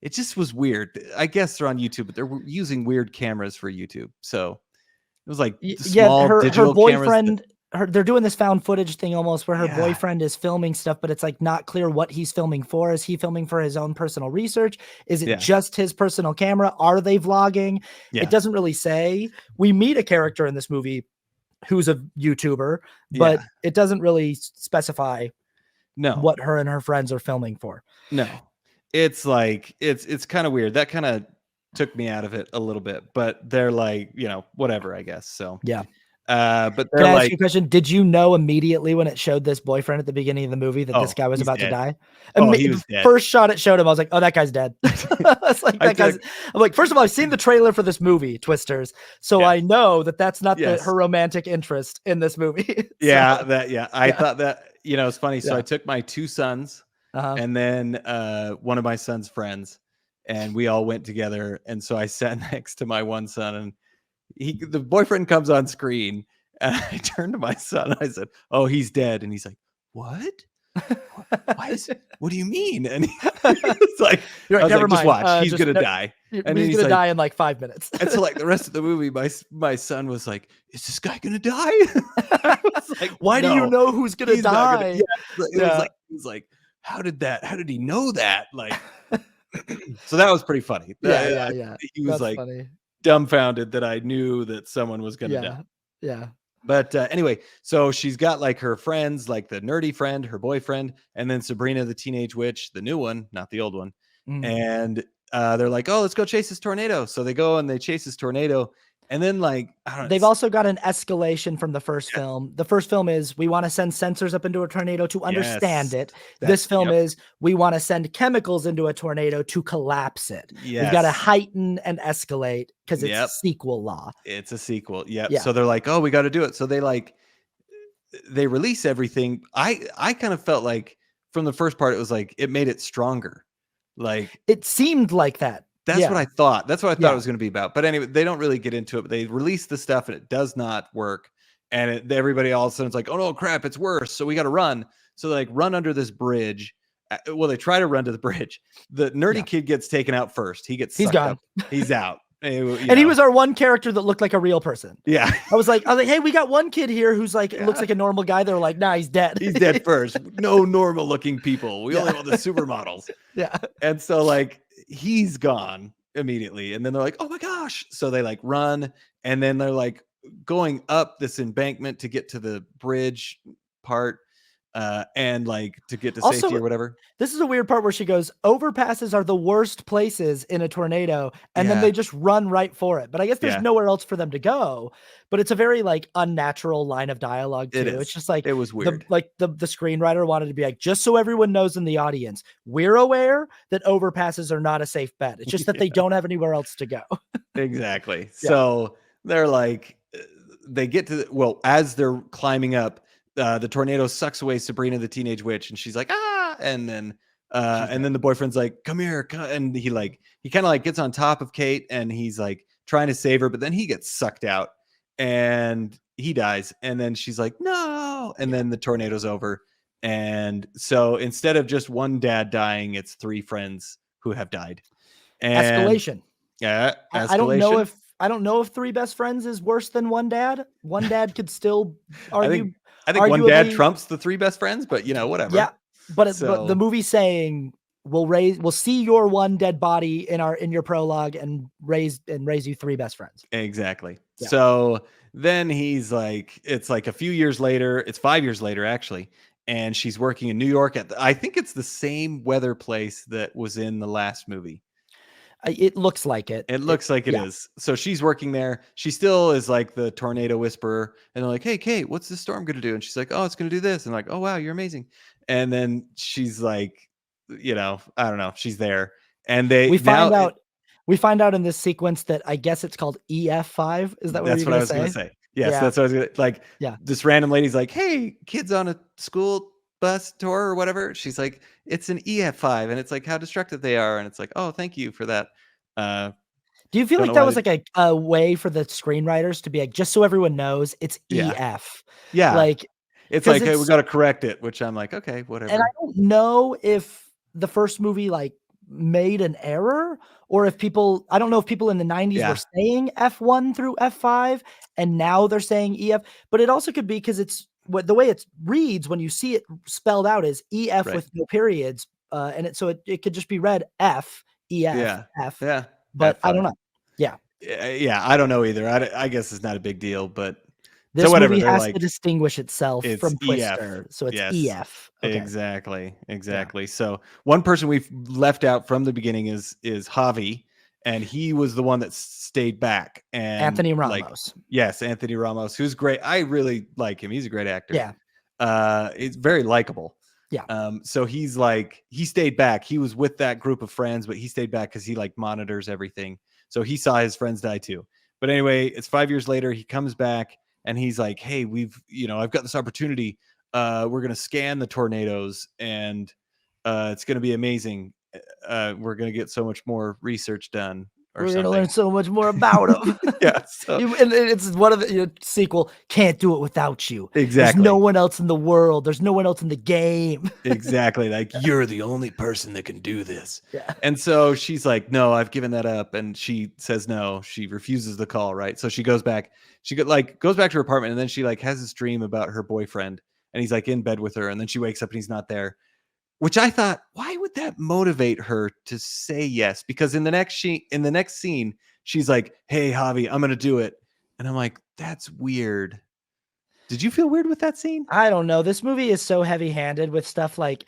it just was weird. I guess they're on YouTube, but they're using weird cameras for YouTube. So it was like small her digital boyfriend. cameras. They're doing this found footage thing almost where her boyfriend is filming stuff, but it's like not clear what he's filming for. Is he filming for his own personal research? Is it just his personal camera? Are they vlogging? It doesn't really say. We meet a character in this movie who's a YouTuber, but it doesn't really specify what her and her friends are filming for. No, it's like, it's kind of weird. That kind of took me out of it a little bit, but they're like, whatever, I guess. So yeah. But can I ask you a question? Did you know immediately when it showed this boyfriend at the beginning of the movie that this guy was about to die? He was dead. First shot it showed him, I was like, oh, that guy's dead. It's like that guy's. I'm like, first of all, I've seen the trailer for this movie, Twisters, so I know that's not her romantic interest in this movie. I thought that it's funny. So I took my two sons and then one of my son's friends, and we all went together. And so I sat next to my one son, and the boyfriend comes on screen, and I turned to my son and I said, oh, he's dead. And he's like, what? What do you mean? And he's like, never mind. Just watch. He's going to die. And he's going to die in like 5 minutes. And so like the rest of the movie, my son was like, is this guy going to die? I was like, why do you know who's going to die? It was like, how did he know that? Like, so that was pretty funny. Yeah. He was That's like, funny. Dumbfounded that I knew that someone was going to die. Yeah. But anyway, so she's got like her friends, like the nerdy friend, her boyfriend, and then Sabrina the Teenage Witch, the new one, not the old one. And they're like, oh, let's go chase this tornado. So they go and they chase this tornado. And then like, I don't know. They've also got an escalation from the first film. The first film is we want to send sensors up into a tornado to understand it. This film is we want to send chemicals into a tornado to collapse it. We've got to heighten and escalate because it's sequel law. It's a sequel. Yeah. So they're like, oh, we got to do it. So they release everything. I kind of felt like from the first part, it was like it made it stronger. Like it seemed like that. That's what I thought. That's what I thought it was going to be about. But anyway, they don't really get into it. But they release the stuff and it does not work. And everybody all of a sudden is like, oh no, crap, it's worse. So we got to run. So they like run under this bridge. Well, they try to run to the bridge. The nerdy kid gets taken out first. He's gone. He's out. And he was our one character that looked like a real person. Yeah. I was like, hey, we got one kid here who's like, looks like a normal guy. They're like, nah, he's dead. He's dead first. No normal looking people. We only want the supermodels. Yeah. And so like, he's gone immediately. And then they're like, oh my gosh. So they like run. And then they're like going up this embankment to get to the bridge part. And like to get to safety or whatever. This is a weird part where she goes, overpasses are the worst places in a tornado. And then they just run right for it. But I guess there's nowhere else for them to go. But it's a very like unnatural line of dialogue too. It's just like, it was weird. The screenwriter wanted to be like, just so everyone knows in the audience, we're aware that overpasses are not a safe bet. It's just that they don't have anywhere else to go. Exactly. So they're like, they get to as they're climbing up, the tornado sucks away Sabrina the Teenage Witch, and she's like, ah, and then the boyfriend's like, come here, and he kind of like gets on top of Kate, and he's like trying to save her, but then he gets sucked out, and he dies, and then she's like, no, and then the tornado's over, and so instead of just one dad dying, it's three friends who have died. And escalation. Yeah, escalation. I don't know if three best friends is worse than one dad. One dad could still argue. I think one dad trumps the three best friends, but whatever. Yeah, but the movie's saying we'll see your one dead body in your prologue and raise you 3 best friends. Exactly. Yeah. So then he's like, it's like a few years later, it's 5 years later actually, and she's working in New York at I think it's the same weather place that was in the last movie. It looks like it. It looks like it is. So she's working there. She still is like the tornado whisperer. And they're like, hey, Kate, what's the storm going to do? And she's like, oh, it's going to do this. And like, oh, wow, you're amazing. And then she's like, I don't know. She's there. And we find out in this sequence that I guess it's called EF5. Is that what you're going to say? That's what I was going to say. Yes, that's what I was going to like. Yeah. This random lady's like, hey, kids on a school bus tour or whatever. She's like, it's an EF5. And it's like how destructive they are. And it's like, oh, thank you for that. Do you feel like that was like a way for the screenwriters to be like, just so everyone knows, it's EF? Yeah. Like, it's like, hey, we got to correct it, which I'm like, okay, whatever. And I don't know if the first movie like made an error or if I don't know if people in the 90s were saying F1 through F5 and now they're saying EF, but it also could be because it's the way it reads when you see it spelled out is EF with no periods. And it could just be read F, EF, F. Yeah. But F5. I don't know. Yeah. Yeah. I don't know either. I guess it's not a big deal, but this movie has to distinguish itself from Twister. EF. So it's EF. Okay. Exactly. Yeah. So one person we've left out from the beginning is Javi, and he was the one that stayed back. And Anthony Ramos. Yes, Anthony Ramos, who's great. I really like him. He's a great actor. Yeah. It's very likable. Yeah. So he's like, he stayed back. He was with that group of friends, but he stayed back because he like monitors everything. So he saw his friends die too. But anyway, it's 5 years later. He comes back and he's like, hey, I've got this opportunity. We're going to scan the tornadoes and it's going to be amazing. We're going to get so much more research done. We're going to learn so much more about them. Yeah. So. And it's one of the sequel, Can't Do It Without You. Exactly. There's no one else in the world. There's no one else in the game. Exactly. Like, you're the only person that can do this. Yeah. And so she's like, no, I've given that up. And she says no. She refuses the call, right? So she goes back. She goes back to her apartment, and then she like has this dream about her boyfriend, and he's like in bed with her, and then she wakes up and he's not there. Which I thought, why would that motivate her to say yes? Because in the next scene, she's like, hey, Javi, I'm going to do it. And I'm like, that's weird. Did you feel weird with that scene? I don't know. This movie is so heavy-handed with stuff like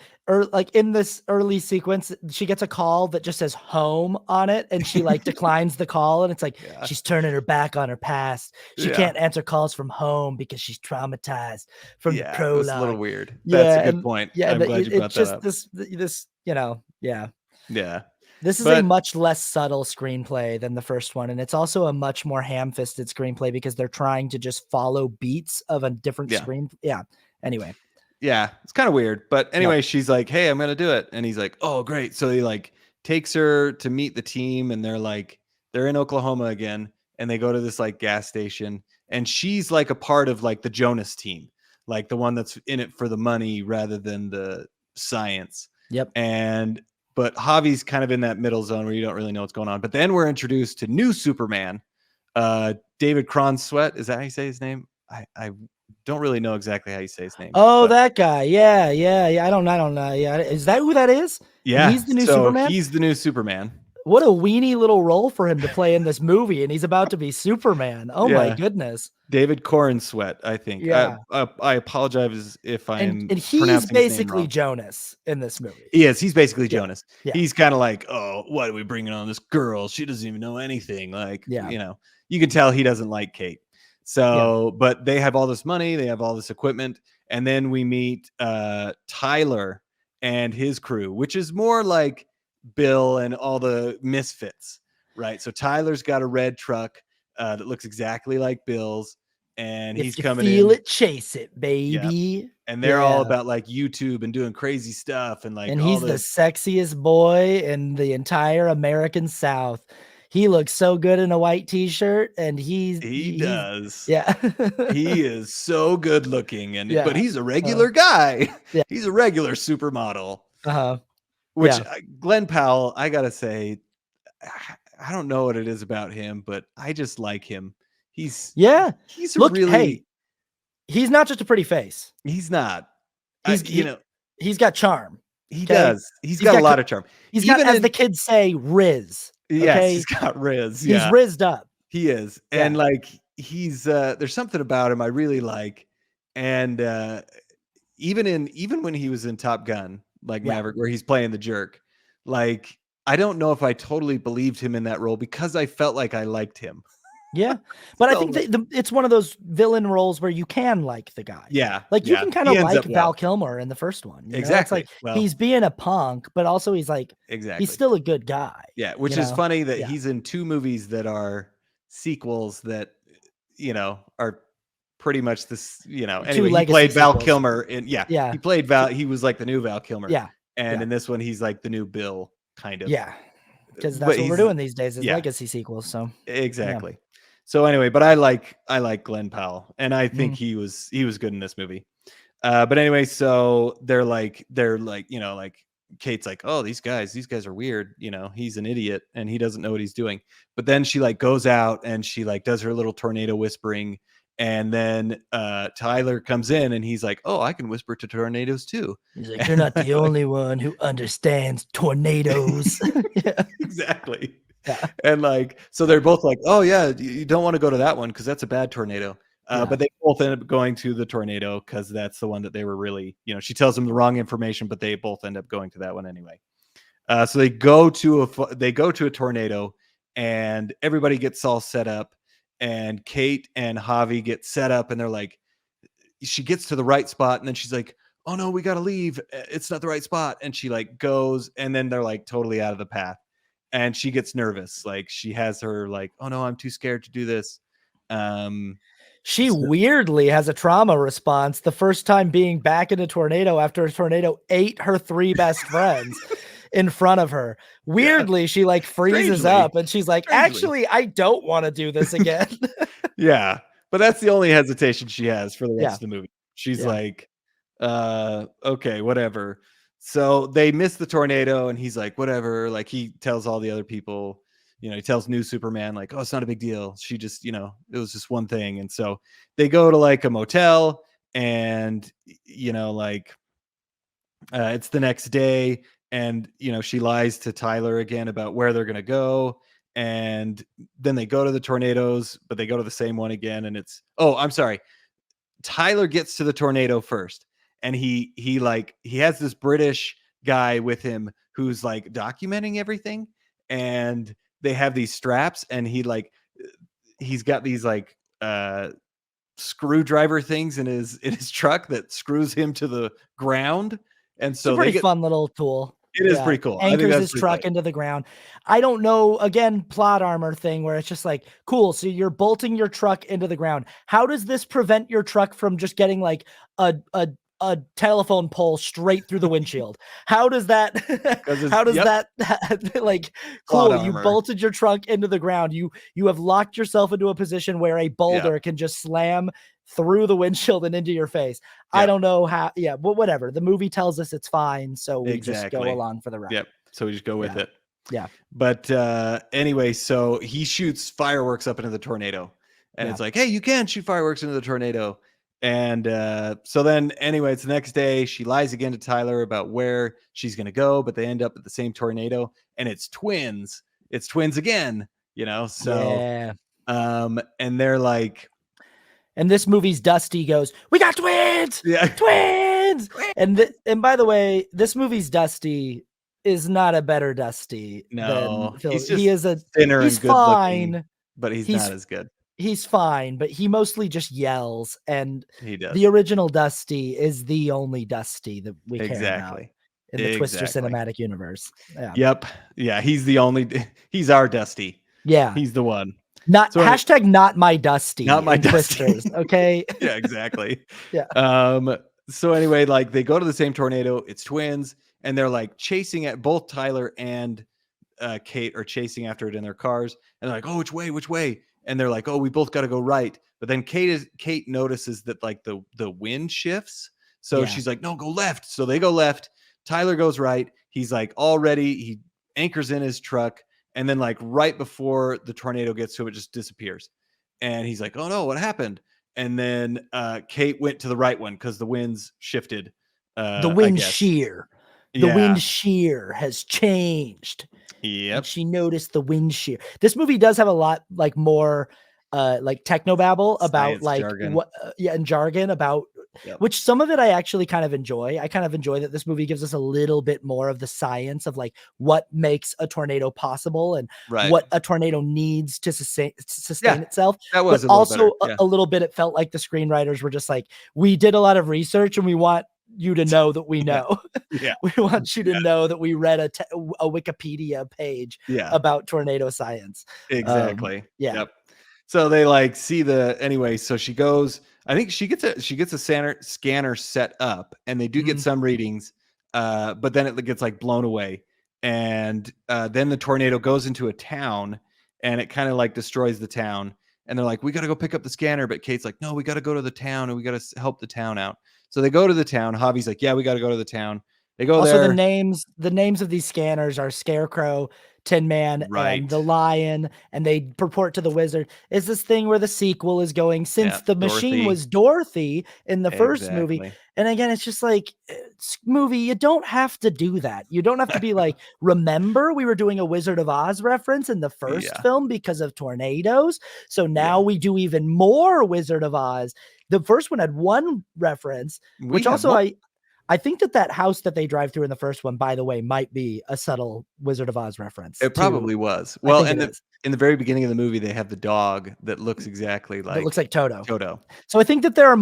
in this early sequence, she gets a call that just says home on it, and she like declines the call, and it's like she's turning her back on her past. She can't answer calls from home because she's traumatized from the prologue. That's a little weird. That's a good point. Yeah, I'm glad you brought that up. This, Yeah. This is a much less subtle screenplay than the first one, and it's also a much more ham-fisted screenplay because they're trying to just follow beats of a different screen. Yeah. Anyway. Yeah, it's kind of weird, but anyway, she's like, "Hey, I'm gonna do it," and he's like, "Oh, great!" So he like takes her to meet the team, and they're in Oklahoma again, and they go to this like gas station, and she's like a part of like the Jonas team, like the one that's in it for the money rather than the science. Yep. But Javi's kind of in that middle zone where you don't really know what's going on. But then we're introduced to new Superman, David Cronsweet. Is that how you say his name? I don't really know exactly how you say his name. Oh, that guy. Yeah. I don't know. Yeah. Is that who that is? Yeah. He's the new Superman? He's the new Superman. What a weenie little role for him to play in this movie, and he's about to be Superman. Oh my goodness. David Cornsweet, I think. Yeah. I apologize if I'm and he's basically Jonas in this movie. He's basically Jonas. Yeah. He's kind of like, oh, why are we bringing on this girl? She doesn't even know anything. Like, you can tell he doesn't like Kate. So, but they have all this money, they have all this equipment, and then we meet Tyler and his crew, which is more like Bill and all the misfits, right? So Tyler's got a red truck that looks exactly like Bill's, and he's coming in. Feel it, chase it, baby. Yeah. And they're all about like YouTube and doing crazy stuff, and like, and he's the sexiest boy in the entire American South. He looks so good in a white t-shirt, and he does. Yeah. He is so good looking, but he's a regular guy. Yeah. He's a regular supermodel. Which Glenn Powell, I gotta say, I don't know what it is about him, but I just like him. He's not just a pretty face. He's not. He's got charm. He Okay. does. He's got a lot of charm. He's got, Even as in the kids say, Riz. Yes, Okay. he's got Riz. He's Yeah, rizzed up. he is. Yeah. And like he's there's something about him I really like. And even when he was in Top Gun, like Yeah. Maverick, where he's playing the jerk, like I don't know if I totally believed him in that role because I felt like I liked him. Yeah. But I So, think it's one of those villain roles where you can like the guy. yeah, Like you yeah, can kind he of ends like up Val well. Kilmer in the first one. You know, it's Exactly. like Well, he's being a punk, but also he's like, he's exactly. still a good guy. Yeah, which you is know? funny that Yeah. he's in 2 movies that are sequels that, are pretty much this, 2 anyway, he legacy played Val sequels. Kilmer in Yeah. he played Val he was like the new Val Kilmer. Yeah. And Yeah. in this one, he's like the new Bill, kind of. Yeah. Because But that's what we're he's doing these days is yeah, legacy sequels. So yeah. exactly. So anyway, but I like Glenn Powell, and I think Mhm. he was good in this movie. But anyway, so they're like, like Kate's like, oh, these guys are weird. He's an idiot and he doesn't know what he's doing. But then she like goes out and she like does her little tornado whispering. And then Tyler comes in and he's like, oh, I can whisper to tornadoes too. He's like, you're not the only one who understands tornadoes. Yeah. Exactly. Yeah. And like, so they're both like, oh yeah, you don't want to go to that one because that's a bad tornado. Yeah. But they both end up going to the tornado because that's the one that they were really, she tells them the wrong information, but they both end up going to that one anyway. So they go to a tornado, and everybody gets all set up, and Kate and Javi get set up, and they're like, she gets to the right spot, and then she's like, oh no, we gotta leave. It's not the right spot. And she like goes, and then they're like totally out of the path. And she gets nervous. Like she has her like, oh no, I'm too scared to do this. She weirdly has a trauma response the first time being back in a tornado after a tornado ate her 3 best friends in front of her. Weirdly, she like freezes up and she's like, actually, I don't want to do this again. Yeah. But that's the only hesitation she has for the rest Yeah. of the movie. She's like, okay, whatever. So they miss the tornado and he's like, whatever. Like he tells all the other people, he tells new Superman, like, oh, it's not a big deal. She just, it was just one thing. And so they go to like a motel and, like, it's the next day. And, she lies to Tyler again about where they're going to go. And then they go to the tornadoes, but they go to the same one again. And I'm sorry. Tyler gets to the tornado first. And he has this British guy with him who's like documenting everything. And they have these straps, and he's got these like screwdriver things in his truck that screws him to the ground. And so it's a pretty fun little tool. It is pretty cool. Anchors his truck into the ground. I don't know, again, plot armor thing where it's just like, cool. So you're bolting your truck into the ground. How does this prevent your truck from just getting like a telephone pole straight through the windshield? How does that like, cool, you bolted your truck into the ground. You have locked yourself into a position where a boulder can just slam through the windshield and into your face. I don't know how. Yeah, but whatever. The movie tells us it's fine, so we just go along for the ride. Yep. So we just go with it. Yeah. But anyway, so he shoots fireworks up into the tornado, and it's like, hey, you can shoot fireworks into the tornado. And so then anyway, it's the next day. She lies again to Tyler about where she's going to go, but they end up at the same tornado, and it's twins. It's twins again, So, and they're like, and this movie's Dusty goes, we got twins, twins. And by the way, this movie's Dusty is not a better Dusty. No, than Phil. He's just he is thinner he's and good fine, looking, but he's not as good. He's fine, but he mostly just yells. And he does. The original Dusty is the only Dusty that we care about in the Twister cinematic universe. Yeah. Yep. Yeah. He's our Dusty. Yeah. He's the one. Not my Dusty. Not my Dusty. Twisters, okay. Yeah, exactly. Yeah. So anyway, like they go to the same tornado. It's twins, and they're like chasing at both Tyler and Kate are chasing after it in their cars, and they're like, oh, which way? And they're like, oh, we both got to go right. But then Kate notices that like the wind shifts, so she's like, no, go left. So they go left. Tyler goes right. He's like all ready. He anchors in his truck. And then like right before the tornado gets to it, just disappears. And he's like, oh no, what happened? And then Kate went to the right one because the winds shifted. The wind shear. The wind Yeah. shear has changed. And Yep. she noticed the wind shear. This movie does have a lot like more like technobabble about Science like jargon. what and jargon about Yep. which some of it I actually kind of enjoy. I kind of enjoy that this movie gives us a little bit more of the science of like what makes a tornado possible and Right. what a tornado needs to sustain Yeah. itself. That But was a little better. also Yeah. a little bit, it felt like the screenwriters were just like, we did a lot of research and we want you to know that we Yeah. know. Yeah. We want you to Yeah. know that we read a Wikipedia page Yeah. about tornado science. Exactly. Yeah. Yep. So they like see anyway, so she goes, I think she gets a scanner set up, and they do get Mhm. some readings, but then it gets like blown away. And then the tornado goes into a town, and it kind of like destroys the town. And they're like, we got to go pick up the scanner. But Kate's like, no, we got to go to the town and we got to help the town out. So they go to the town. Javi's like, yeah, we got to go to the town. They go Also, there. the names of these scanners are Scarecrow, Tin Man, and Right. the Lion, and they purport to the wizard. Is this thing where the sequel is going since Yeah. the machine Dorothy. was Dorothy in the first movie? Exactly. And again, it's just like movie, you don't have to do that. You don't have to be like, remember we were doing a Wizard of Oz reference in the first Yeah. film because of tornadoes. So now Yeah. we do even more Wizard of Oz. The first one had one reference, We which have also more. I think that house that they drive through in the first one, by the way, might be a subtle Wizard of Oz reference It to probably was. I Well, think and it is. in the very beginning of the movie, they have the dog that looks exactly That looks like like Toto. Toto. So I think that there are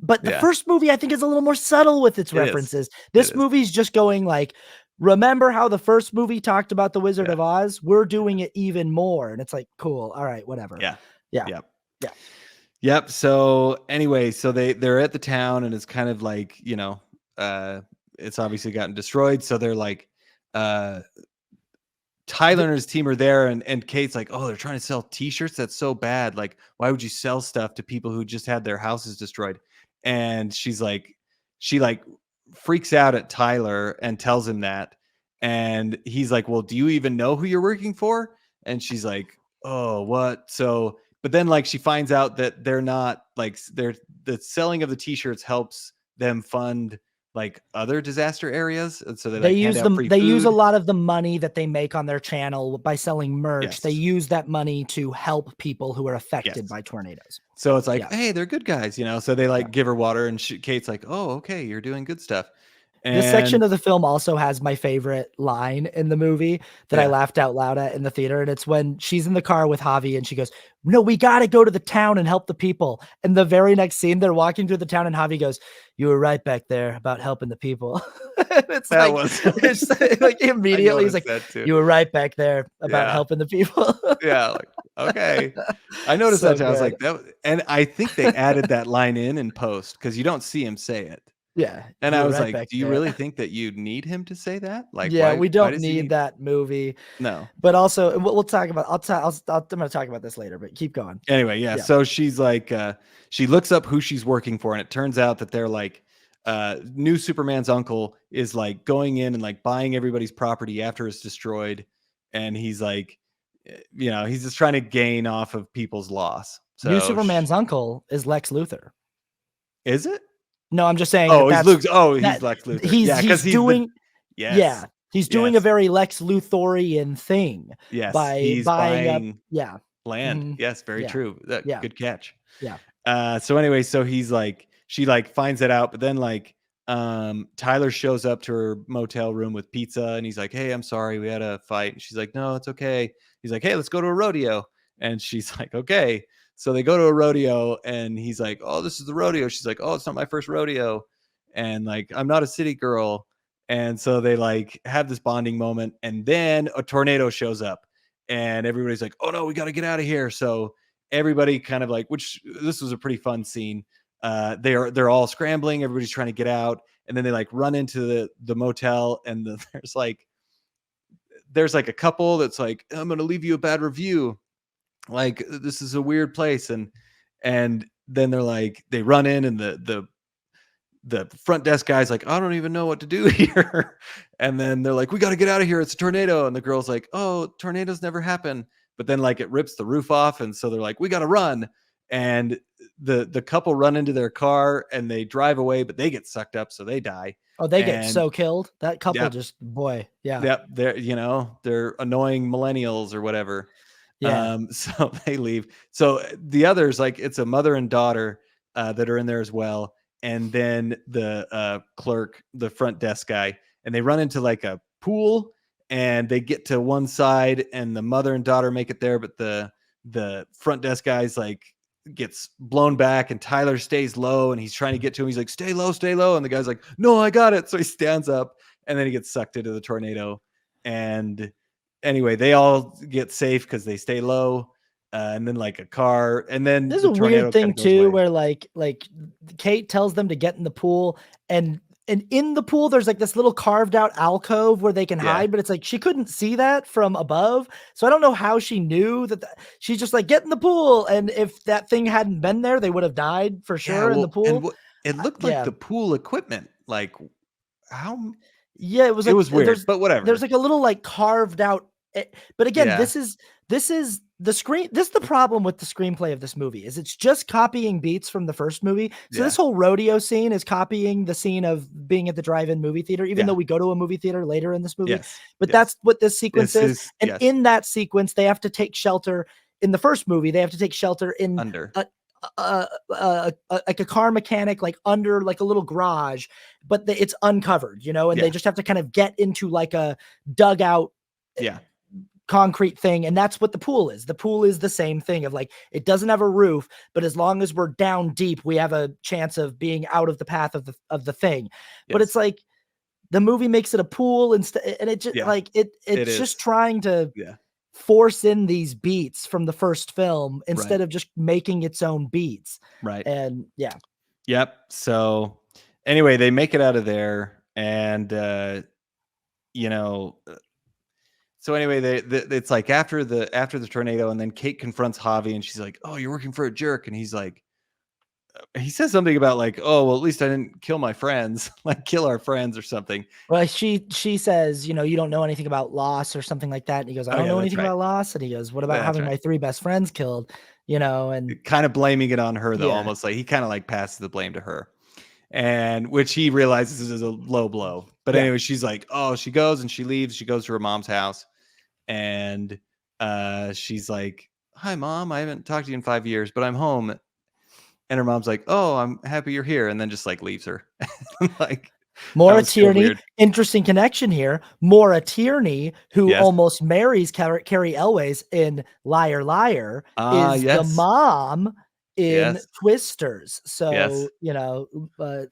but the Yeah. first movie I think is a little more subtle with its It is. references. It This is. movie's just going like, remember how the first movie talked about the Wizard Yeah. of Oz? We're doing it even more. And it's like, cool. All right, whatever. Yeah. Yeah. Yep. Yeah. Yep. So anyway, so they're at the town, and it's kind of like, it's obviously gotten destroyed. So they're like, Tyler and his team are there, and Kate's like, oh, they're trying to sell t-shirts. That's so bad. Like, why would you sell stuff to people who just had their houses destroyed? And she freaks out at Tyler and tells him that. And he's like, well, do you even know who you're working for? And she's like, oh, what? So, but then like she finds out that they're not like the selling of the t-shirts helps them fund like other disaster areas, and so they like hand out free they use a food. lot of the money that they make on their channel by selling merch. Yes. They use that money to help people who are affected Yes. by tornadoes. So it's like, Yeah. hey, they're good guys, So they like give her water, and Kate's like, oh, okay, you're doing good stuff. This section And of the film also has my favorite line in the movie that I laughed out loud at in the theater, and it's when she's in the car with Javi and she goes, "No, we gotta go to the town and help the people." And the very next scene, they're walking through the town, and Javi goes, "You were right back there about helping the people." It's that like, was it's like immediately he's like, that too. "You were right back there about helping the people." Yeah, like, okay. I noticed So that too. I was good. like, and I think they added that line in post because you don't see him say it. Yeah, And you I were was right like, back do you there. really think that you need him to say that? Like, Yeah, we why don't does he need that movie. No. But also, we'll talk about. I'm gonna talk about this later. But keep going. Anyway, yeah. So she's like, she looks up who she's working for, and it turns out that they're like, new Superman's uncle is like going in and like buying everybody's property after it's destroyed, and he's like, he's just trying to gain off of people's loss. So New Superman's uncle is Lex Luthor. Is it? No, I'm just saying Oh, that he's that's Lex Luthor. he's doing yes, he's doing a very Lex Luthorian thing by he's buying up land. Mhm. Yes, very true. Good catch. Yeah. So anyway, so he's like, she like finds it out, but then like, Tyler shows up to her motel room with pizza, and he's like, hey, I'm sorry, we had a fight. And she's like, no, it's okay. He's like, hey, let's go to a rodeo. And she's like, okay. So they go to a rodeo, and he's like, oh, this is the rodeo. She's like, oh, it's not my first rodeo. And like, I'm not a city girl. And so they like have this bonding moment, and then a tornado shows up, and everybody's like, oh no, we got to get out of here. So everybody kind of like, which this was a pretty fun scene. They're all scrambling. Everybody's trying to get out. And then they like run into the motel, and there's like a couple that's like, I'm going to leave you a bad review. Like, this is a weird place. And then they're like, they run in, and the front desk guy's like, I don't even know what to do here. And then they're like, we got to get out of here. It's a tornado. And the girl's like, oh, tornadoes never happen. But then like it rips the roof off. And so they're like, we got to run. and the couple run into their car and they drive away, but they get sucked up, so they die. Oh, they get And so killed. That couple yep, just, boy, yeah. yep, they're annoying millennials or whatever. Yeah. So they leave. So the others, like it's a mother and daughter that are in there as well, and then the clerk, the front desk guy, and they run into like a pool, and they get to one side, and the mother and daughter make it there, but the front desk guy's like gets blown back, and Tyler stays low, and he's trying to get to him. He's like, stay low, and the guy's like, no, I got it. So he stands up, and then he gets sucked into the tornado, and anyway, they all get safe because they stay low, and then like a car, and then This is the a weird tornado kind thing of goes too, away. where like Kate tells them to get in the pool, and in the pool there's like this little carved out alcove where they can Yeah, hide, but it's like she couldn't see that from above, so I don't know how she knew that. She's just like, get in the pool, and if that thing hadn't been there, they would have died for yeah. sure in the Well, and pool. what it looked like Yeah. the pool equipment, like how Yeah, it was it like was weird, but there's whatever. like a little like carved out but again, Yeah, this is the screen this is the problem with the screenplay of this movie is it's just copying beats from the first movie. So yeah, this whole rodeo scene is copying the scene of being at the drive-in movie theater, even though yeah. we go to a movie theater later in this movie. Yes, But yes. that's what this sequence This is. is And yes in that sequence, they have to take shelter in the first movie. They have to take shelter in under. like a car mechanic, like under like a little garage, but it's uncovered, and they Yeah, just have to kind of get into like a dugout yeah, concrete thing. And that's what the pool is. The pool is the same thing of like, it doesn't have a roof, but as long as we're down deep, we have a chance of being out of the path of the thing. But it's yes, like the movie makes it a pool instead. And it just yeah. like, It it's just is. trying to Yeah, force in these beats from the first film right, instead of just making its own beats. right. And yeah. Yep. So anyway, they make it out of there, and you know, so anyway, it's like after the tornado, and then Kate confronts Javi, and she's like, "Oh, you're working for a jerk," and he's like, he says something about like, "Oh, well, at least I didn't kill my friends, like kill our friends or something." Well, she says, you don't know anything about loss or something like that. And he goes, I Oh don't yeah, know that's anything right. about loss. And he goes, what about That's having right. my 3 best friends killed? And Kind of blaming it on her though, yeah, almost like he kind of like passes the blame to her, and which he realizes is a low blow. But yeah. anyway, she's like, "Oh," she goes and she leaves. She goes to her mom's house, and she's like, "Hi, Mom. I haven't talked to you in 5 years, but I'm home." And her mom's like, "Oh, I'm happy you're here," and then just like leaves her. Like that Maura was so Tierney, weird. interesting connection here. Maura Tierney, who Yes. almost marries Carrie Elways in Liar Liar, Ah, is the yes. mom in Yes. Twisters. Yes. So,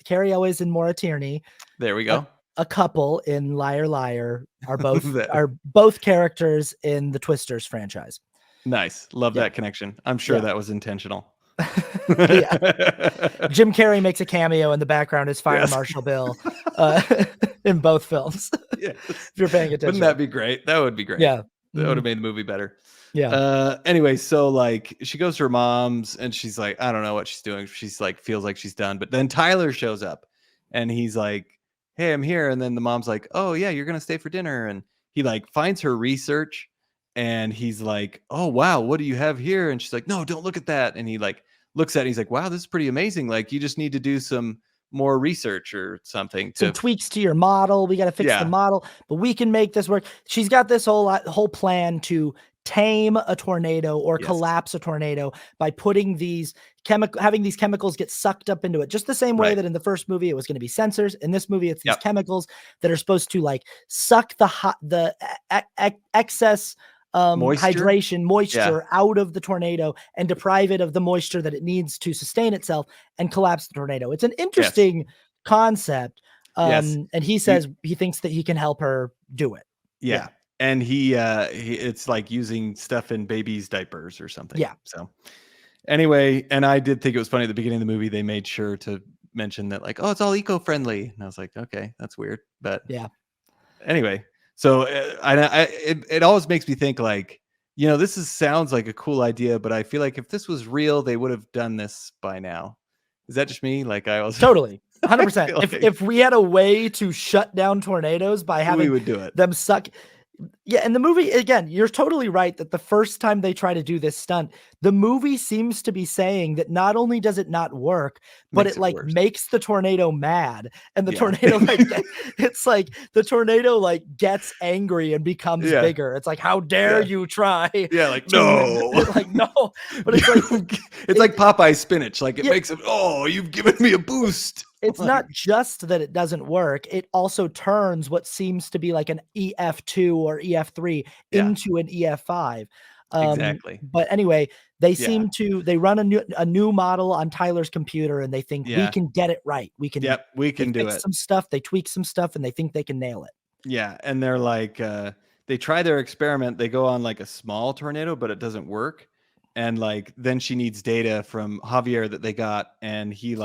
Carrie Elways and Maura Tierney, There we a, go. a couple in Liar Liar, are both That- are both characters in the Twisters franchise. nice. Love Yeah. that connection. I'm sure Yeah. that was intentional. Yeah. Jim Carrey makes a cameo in the background as Fire Yes. Marshal Bill in both films. Yes. If you're paying attention. Wouldn't that be great? That would be great. Yeah. That would have made the movie better. Yeah. Anyway, so like she goes to her mom's and she's like, I don't know what she's doing. She's like, feels like she's done. But then Tyler shows up and he's like, hey, I'm here. And then the mom's like, oh yeah, you're gonna stay for dinner. And he like finds her research and he's like, oh wow, what do you have here? And she's like, no, don't look at that. And he like looks at it and he's like, wow, this is pretty amazing. Like you just need to do some more research or something Some to tweaks to your model. We got to fix the model, but we can make this work. She's got this whole plan to tame a tornado or yes. collapse a tornado by putting these having these chemicals get sucked up into it. Just the same way Right. that in the first movie it was going to be sensors. In this movie, it's these Yep. chemicals that are supposed to like suck the excess hydration, moisture out of the tornado and deprive it of the moisture that it needs to sustain itself and collapse the tornado. It's an interesting concept. And he says he thinks that he can help her do it. Yeah. And he it's like using stuff in babies' diapers or something. Yeah. So anyway, and I did think it was funny at the beginning of the movie, they made sure to mention that like, oh, it's all eco-friendly. And I was like, okay, that's weird. But yeah. Anyway, so it always makes me think like, this sounds like a cool idea, but I feel like if this was real, they would have done this by now. Is that just me? Like I was totally 100%. Like, if we had a way to shut down tornadoes by having we would do it. them suck, Yeah, and the movie, again, you're totally right that the first time they try to do this stunt, the movie seems to be saying that not only does it not work, but Makes it it like worse. makes the tornado mad. And the Yeah. tornado like it's like the tornado like gets angry and becomes Yeah. bigger. It's like, how dare Yeah. you try Yeah, like, to no. like no, but it's like It's like Popeye spinach. Like it yeah, makes it, oh, you've given me a boost. it's Like, not just that it doesn't work, it also turns what seems to be like an EF2 or EF3 yeah, into an EF5. exactly. But anyway, they Yeah. seem to they run a new model on Tyler's computer and they think we Yeah. can get it right. We can Yep. We they can do fix it. some stuff, they tweak some stuff, and they think they can nail it. Yeah. And they're like, they try their experiment. They go on like a small tornado, but it doesn't work. And like, then she needs data from Javier that they got. And he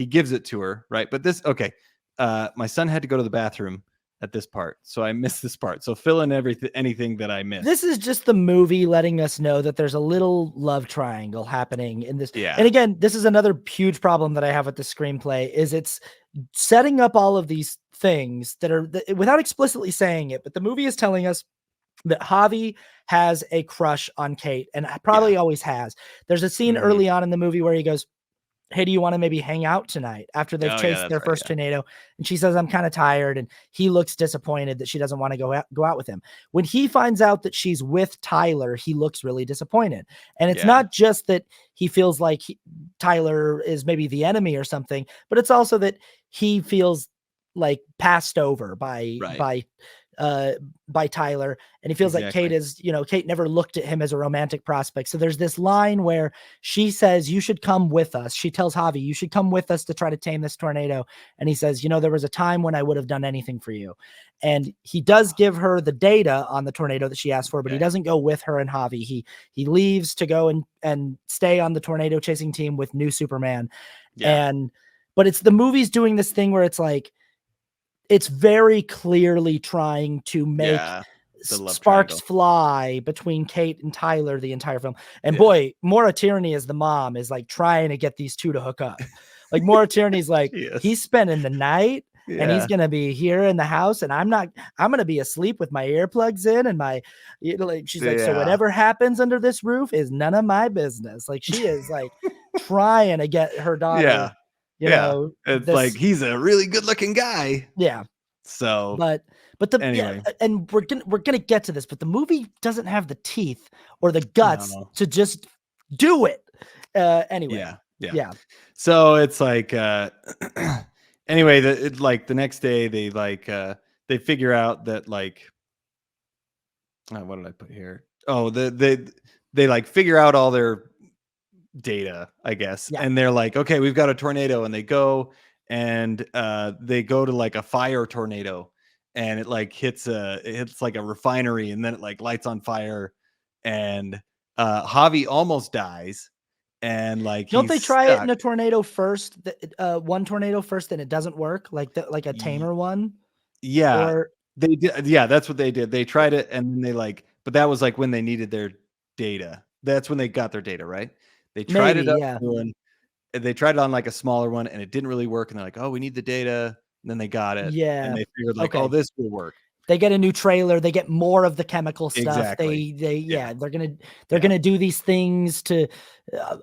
gives it to her. Right. But okay. My son had to go to the bathroom at this part. So I missed this part. So fill in anything that I This missed. is just the movie letting us know that there's a little love triangle happening in this. And Yeah. again, this is another huge problem that I have with the screenplay is it's setting up all of these things that are without explicitly saying it, but the movie is telling us that Javi has a crush on Kate and Yeah. probably always has. There's a scene Mhm. early on in the movie where he goes, hey, do you want to maybe hang out tonight after they've Oh, yeah. chased That's their right. first tornado? And she says, I'm kind of tired. And he looks disappointed that she doesn't want to go out with him. When he finds out that she's with Tyler, he looks really disappointed. And it's Yeah. not just that he feels like Tyler is maybe the enemy or something, but it's also that he feels like passed over Right. by Tyler. And he feels like Exactly. Kate never looked at him as a romantic prospect. So there's this line where she says, you should come with us. She tells Javi, you should come with us to try to tame this tornado. And he says, there was a time when I would have done anything for you. And he does give her the data on the tornado that she asked for, but he Okay. doesn't go with her and Javi. He leaves to go and stay on the tornado chasing team with new Superman. Yeah. But it's the movie's doing this thing where it's like, it's very clearly trying to make Yeah. The love sparks triangle. fly between Kate and Tyler the entire film. And Yeah. boy, Maura Tierney as the mom is like trying to get these two to hook up. Like Maura Tierney's like, She is. he's spending the night and he's Yeah. going to be here in the house and I'm going to be asleep with my earplugs in and she's like, so Yeah. whatever happens under this roof is none of my business. Like she is like trying to get her daughter, Yeah. It's like this, he's a really good looking guy. yeah. So But anyway. and we're gonna get to this, but the movie doesn't have the teeth or the guts No. to just do it. Anyway, Yeah. Yeah. yeah, So it's like anyway, the next day they figure out that like what did I put here? Oh, they like figure out all their data, I guess. yeah. And they're like, okay, we've got a tornado, and they go to like a fire tornado, and it like hits like a refinery, and then it like lights on fire, and Javi almost dies, and like Don't they he's try it stuck. in a tornado first? One tornado first, and it doesn't work, like a Ye- tamer one, Yeah, or they did. Yeah, that's what they did. They tried it, and then but that was like when they needed their data. That's when they got their data, right? They tried maybe, it up yeah, they tried it on like a smaller one and it didn't really work. And they're like, oh, we need the data. And then they got it and yeah. they figured like, oh, Okay, this will work. they get a new trailer, they get more of the chemical stuff. Exactly. Yeah, Yeah. they're Yeah. gonna do these things to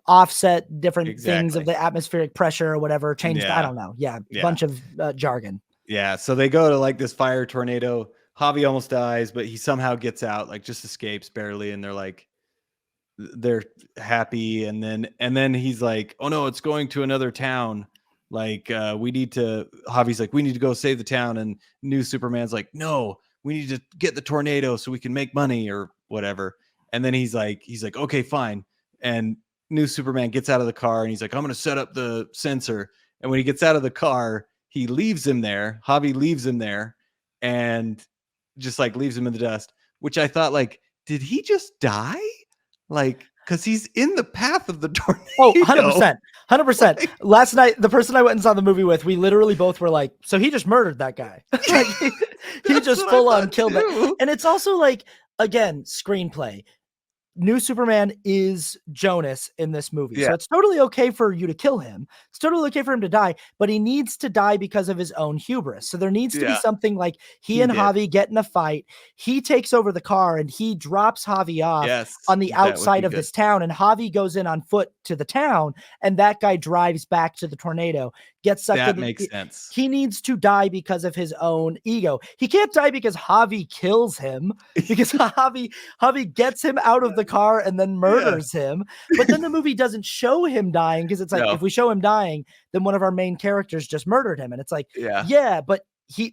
offset different things of Exactly. the atmospheric pressure or whatever. Change I Yeah. don't know. Yeah, Yeah. bunch of jargon. Yeah. So they go to like this fire tornado. Javi almost dies, but he somehow gets out, like just escapes barely. And they're happy, and then he's like, oh no, it's going to another town, like Javi's like, we need to go save the town, and new Superman's like, no, we need to get the tornado so we can make money or whatever. And then he's like, okay, fine. And new Superman gets out of the car and he's like, I'm gonna set up the sensor. And when he gets out of the car, he leaves him there. Javi leaves him there and just like leaves him in the dust, which I thought, like, did he just die? Like, because he's in the path of the tornado. Oh, 100%. 100%. Like, Last night, the person I went and saw the movie with, we literally both were like, so he just murdered that guy. Like, he that's just what I full on thought killed that. too. And it's also like, again, screenplay. new Superman is Jonas in this movie. Yeah. So it's totally okay for you to kill him. It's totally okay for him to die, but he needs to die because of his own hubris. So there needs to be something like he and Javi get in a fight. He takes over the car and he drops Javi off on the outside of this town. And Javi goes in on foot to the town, and that guy drives back to the tornado, gets sucked in. That makes sense. He needs to die because of his own ego. He can't die because Javi kills him, because Javi gets him out of the car and then murders him. But then the movie doesn't show him dying, because it's like, if we show him dying, then one of our main characters just murdered him. And it's like, but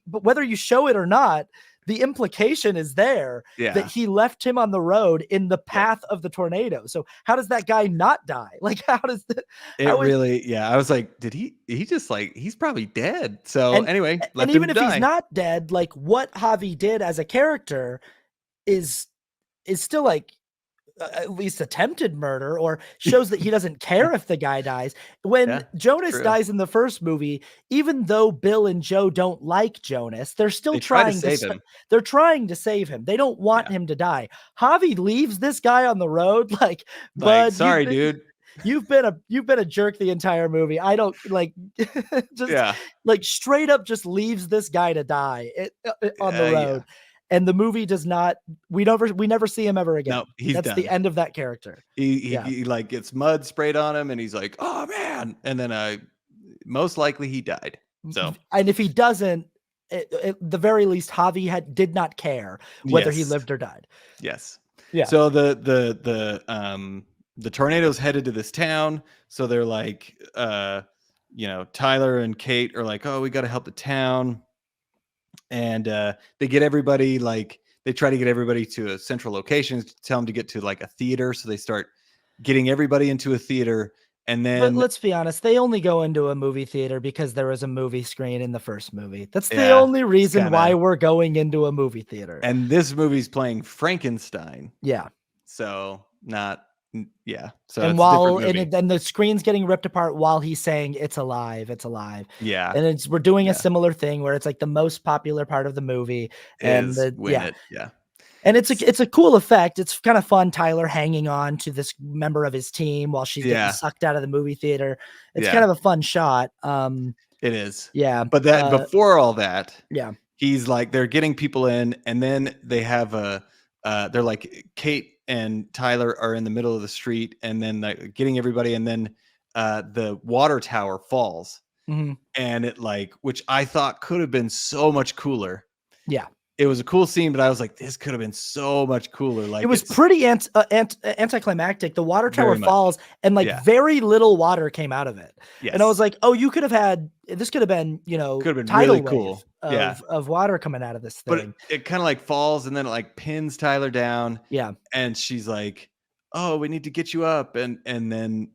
whether you show it or not, the implication is there that he left him on the road in the path of the tornado. So how does that guy not die? Like, how does that? I was like, did he just like, he's probably dead. So anyway, and even if he's not dead, like what Javi did as a character is still like at least attempted murder, or shows that he doesn't care if the guy dies. When Jonas dies in the first movie, even though Bill and Joe don't like Jonas, they're still trying to save him. They're trying to save him. They don't want him to die. Javi leaves this guy on the road, like, bud, sorry, dude. You've been a jerk the entire movie. I don't like just like straight up just leaves this guy to die on the road. And the movie does not. We never see him ever again. No, he's That's done. The end of that character. He like gets mud sprayed on him, and he's like, "Oh man!" And then most likely he died. So, and if he doesn't, at the very least, Javi did not care whether he lived or died. Yes. Yeah. So the tornado's headed to this town. So they're like, Tyler and Kate are like, "Oh, we got to help the town." And they get everybody, like, they try to get everybody to a central location, tell them to get to like a theater. So they start getting everybody into a theater. And then, but let's be honest, they only go into a movie theater because there was a movie screen in the first movie. That's the only reason why we're going into a movie theater. And this movie's playing Frankenstein. Yeah. So not. So and and the screen's getting ripped apart while he's saying it's alive. Yeah. And we're doing a similar thing where it's like the most popular part of the movie. And and it's a cool effect. It's kind of fun. Tyler hanging on to this member of his team while she's getting sucked out of the movie theater. It's kind of a fun shot. It is. Yeah. But before all that, he's like, they're getting people in, and then they have they're like, Kate and Tyler are in the middle of the street, and then getting everybody, and then the water tower falls, and it which I thought could have been so much cooler. Yeah, it was a cool scene, but I was like, this could have been so much cooler. Like, it was pretty anticlimactic. The water tower falls, and very little water came out of it. Yes. And I was like, oh, you could have had this. Could have been, could have been really cool. Of water coming out of this thing. But it kind of falls, and then it pins Tyler down. Yeah. And she's like, oh, we need to get you up. And then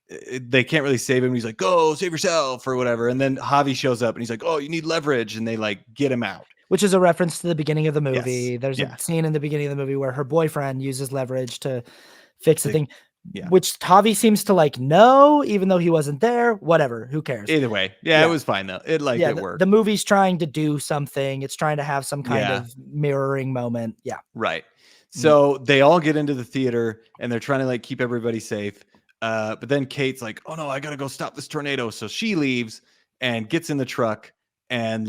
they can't really save him. He's like, go save yourself or whatever. And then Javi shows up, and he's like, oh, you need leverage. And they get him out. Which is a reference to the beginning of the movie. Yes. There's a scene in the beginning of the movie where her boyfriend uses leverage to fix the thing. Yeah. Which Javi seems to know, even though he wasn't there. Whatever, who cares? Either way, it was fine though. It worked. The movie's trying to do something. It's trying to have some kind of mirroring moment. Yeah, right. So they all get into the theater, and they're trying to keep everybody safe. But then Kate's like, "Oh no, I gotta go stop this tornado." So she leaves and gets in the truck, and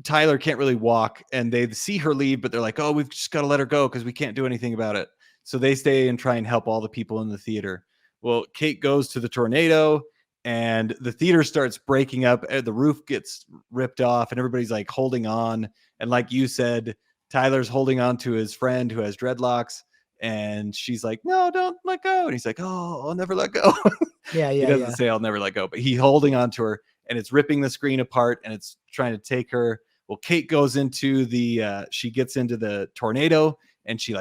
Tyler can't really walk, and they see her leave, but they're like, "Oh, we've just got to let her go because we can't do anything about it." So they stay and try and help all the people in the theater. Well, Kate goes to the tornado, and the theater starts breaking up. The roof gets ripped off, and everybody's holding on. And like you said, Tyler's holding on to his friend who has dreadlocks, and she's like, "No, don't let go." And he's like, "Oh, I'll never let go." He doesn't say I'll never let go, but he's holding on to her, and it's ripping the screen apart, and it's trying to take her. Well, Kate goes into she gets into the tornado, and she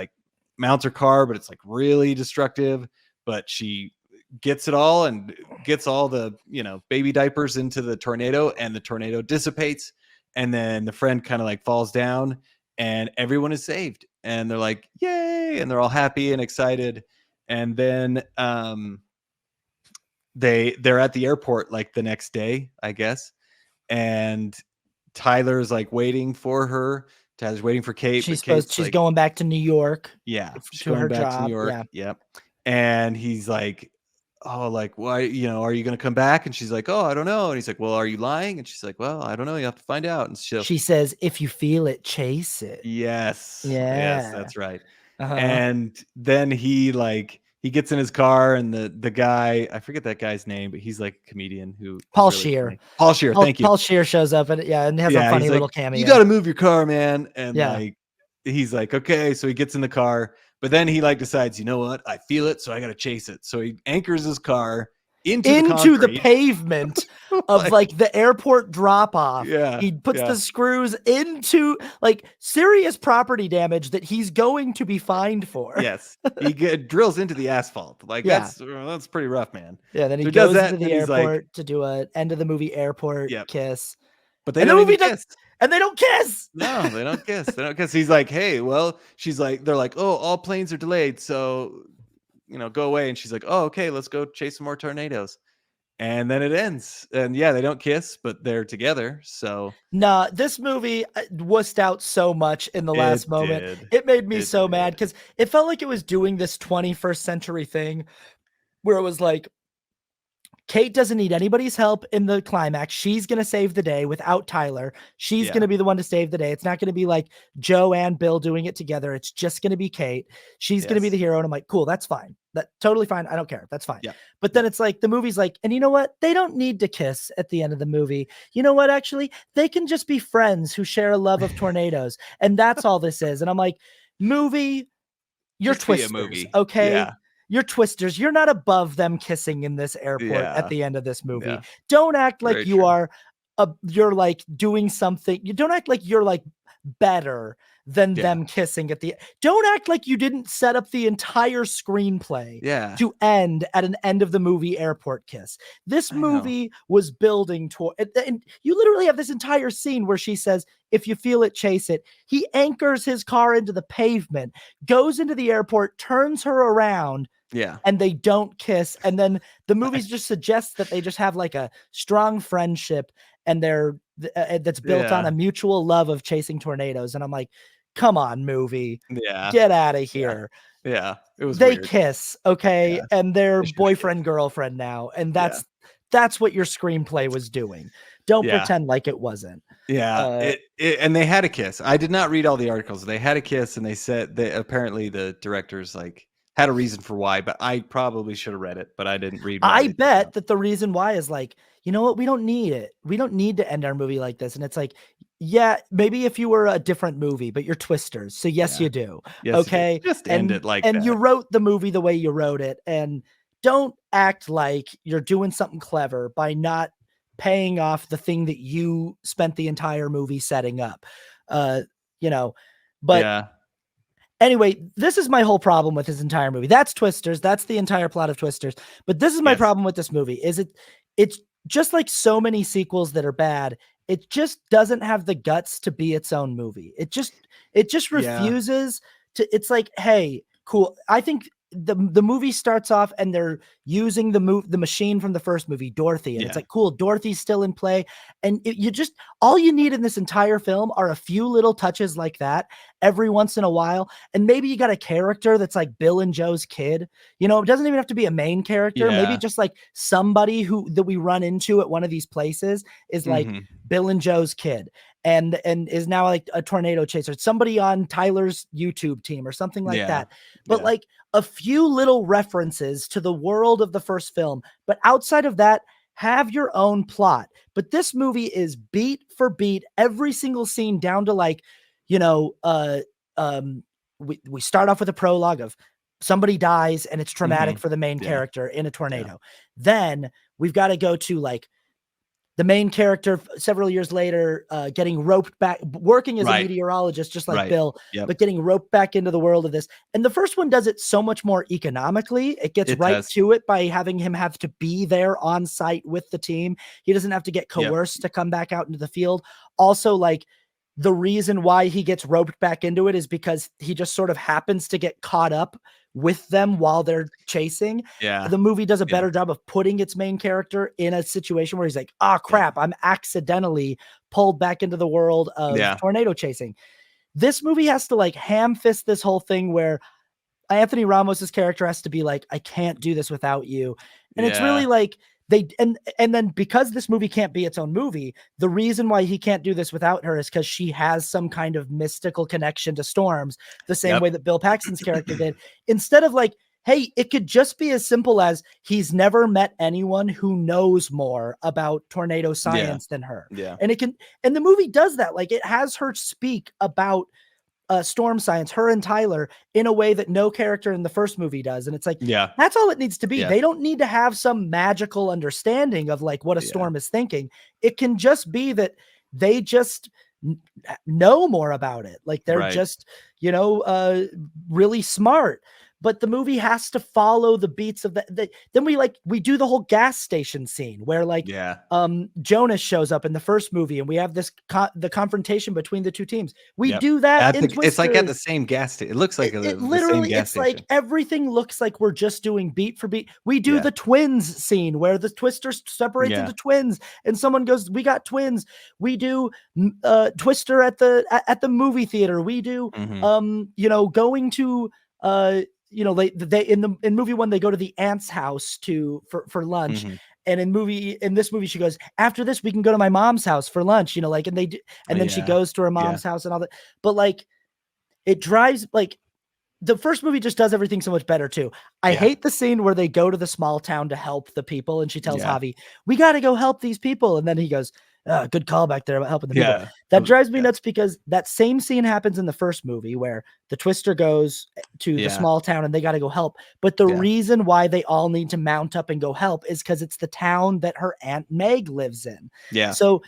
mounts her car, but it's really destructive. But she gets it all and gets all the baby diapers into the tornado, and the tornado dissipates, and then the friend kind of falls down, and everyone is saved, and they're like, yay, and they're all happy and excited. And then they're at the airport the next day, I guess, and Tyler's waiting for her Tyler's waiting for Kate, but Kate's she's like, going back to New York. yeah, she's To going her back to New job. York. Yeah. Yep. And he's like, oh, like, why, are you going to come back? And she's like, oh, I don't know. And he's like, well, are you lying? And she's like, well, I don't know. You have to find out. And She says, if you feel it, chase it. yes, Yeah. that's right. Uh-huh. And then he gets in his car, and the guy, I forget that guy's name, but he's like a comedian who Paul is really Scheer. funny. Paul Scheer, thank you. Paul Scheer shows up and has a funny he's little like, cameo. you got to move your car, man. And Yeah. he's like, okay. So he gets in the car, but then he decides, you know what? I feel it, so I got to chase it. So he anchors his car into the the pavement of the airport drop off. Yeah. He puts the screws into serious property damage that he's going to be fined for. Yes. He drills into the asphalt. That's pretty rough, man. Yeah. Then he so goes does that, into the airport to do a end of the movie airport kiss. But they don't even kiss. And they don't kiss. No, they don't kiss. They don't kiss. He's like, hey, well, they're like, oh, all planes are delayed. So, go away. And she's like, oh, okay, let's go chase some more tornadoes. And then it ends. And yeah, they don't kiss, but they're together. So nah, this movie wussed out so much in the last moment. It made me so mad because it felt like it was doing this 21st century thing where it was like, Kate doesn't need anybody's help in the climax. She's going to save the day without Tyler. She's going to be the one to save the day. It's not going to be like Joe and Bill doing it together. It's just going to be Kate. She's going to be the hero. And I'm like, cool, that's fine. That's totally fine. I don't care. That's fine. Yeah. But then it's like the movie's like, and you know what? They don't need to kiss at the end of the movie. You know what? Actually, they can just be friends who share a love of tornadoes. And that's all this is. And I'm like, movie, you're twisters. Okay. Yeah. You're twisters. You're not above them kissing in this airport at the end of this movie. Yeah. Don't act like you're doing something. You don't act like you're better than them kissing at the. Don't act like you didn't set up the entire screenplay to end at an end of the movie airport kiss. This movie was building toward, and you literally have this entire scene where she says, if you feel it, chase it. He anchors his car into the pavement, goes into the airport, turns her around. Yeah. And they don't kiss. And then the movies just suggest that they just have a strong friendship and that's built on a mutual love of chasing tornadoes. And I'm like, come on, movie. Yeah. Get out of here. Yeah. It was They weird. kiss. Okay. Yeah. And they're boyfriend, girlfriend now. And that's what your screenplay was doing. Don't pretend like it wasn't. Yeah. And they had a kiss. I did not read all the articles. They had a kiss, and they said apparently the directors had a reason for why, but I probably should have read it, but I didn't read. I bet that the reason why is you know what? We don't need it. We don't need to end our movie like this. And it's yeah, maybe if you were a different movie, but you're twisters. So yes, you do. Yes, okay. You do. Just end it like that. And you wrote the movie the way you wrote it. And don't act like you're doing something clever by not paying off the thing that you spent the entire movie setting up. But anyway, this is my whole problem with this entire movie. That's Twisters. That's the entire plot of Twisters. But this is my problem with this movie. It's just like so many sequels that are bad. It just doesn't have the guts to be its own movie. It just refuses to. It's like, hey, cool. I think the movie starts off and they're using the machine from the first movie, Dorothy, and it's like, cool, Dorothy's still in play, and all you need in this entire film are a few little touches like that every once in a while, and maybe you got a character that's like Bill and Joe's kid. It doesn't even have to be a main character. Maybe just somebody that we run into at one of these places is Bill and Joe's kid and is now a tornado chaser. Somebody on Tyler's YouTube team or something like that. But a few little references to the world of the first film. But outside of that, have your own plot. But this movie is beat for beat, every single scene down to we start off with a prologue of somebody dies and it's traumatic for the main character in a tornado. Then we've got to go to the main character several years later, getting roped back, working as a meteorologist, just like Bill, but getting roped back into the world of this. And the first one does it so much more economically. It gets to it by having him have to be there on site with the team. He doesn't have to get coerced to come back out into the field. Also, the reason why he gets roped back into it is because he just sort of happens to get caught up with them while they're chasing. The movie does a better job of putting its main character in a situation where he's like, crap, I'm accidentally pulled back into the world of tornado chasing. This movie has to like ham fist this whole thing where Anthony Ramos's character has to be like, I can't do this without you. And it's really like and then because this movie can't be its own movie, the reason why he can't do this without her is because she has some kind of mystical connection to storms, the same way that Bill Paxton's character did. Instead of like, hey, it could just be as simple as he's never met anyone who knows more about tornado science than her. And and the movie does that. Like, it has her speak about storm science, her and Tyler, in a way that no character in the first movie does. And it's like, that's all it needs to be. They don't need to have some magical understanding of like what a storm is thinking. It can just be that they just know more about it. Like they're just, really smart. But the movie has to follow the beats of then we do the whole gas station scene where Jonas shows up in the first movie and we have this the confrontation between the two teams. We do that in Twister. It's like at the same gas station. It looks like it literally it's station. Like everything looks like we're just doing beat for beat. We do the twins scene where the Twister separates into twins and someone goes, we got twins. We do Twister at the movie theater. We do going to in movie one, they go to the aunt's house for lunch. And in this movie, she goes, after this, we can go to my mom's house for lunch, and they do. And then she goes to her mom's house and all that. But like, it drives like the first movie just does everything so much better too. I hate the scene where they go to the small town to help the people. And she tells Javi, we got to go help these people. And then he goes, good call back there about helping the people. That drives me nuts because that same scene happens in the first movie where the Twister goes to the small town and they got to go help. But the reason why they all need to mount up and go help is because it's the town that her Aunt Meg lives in. So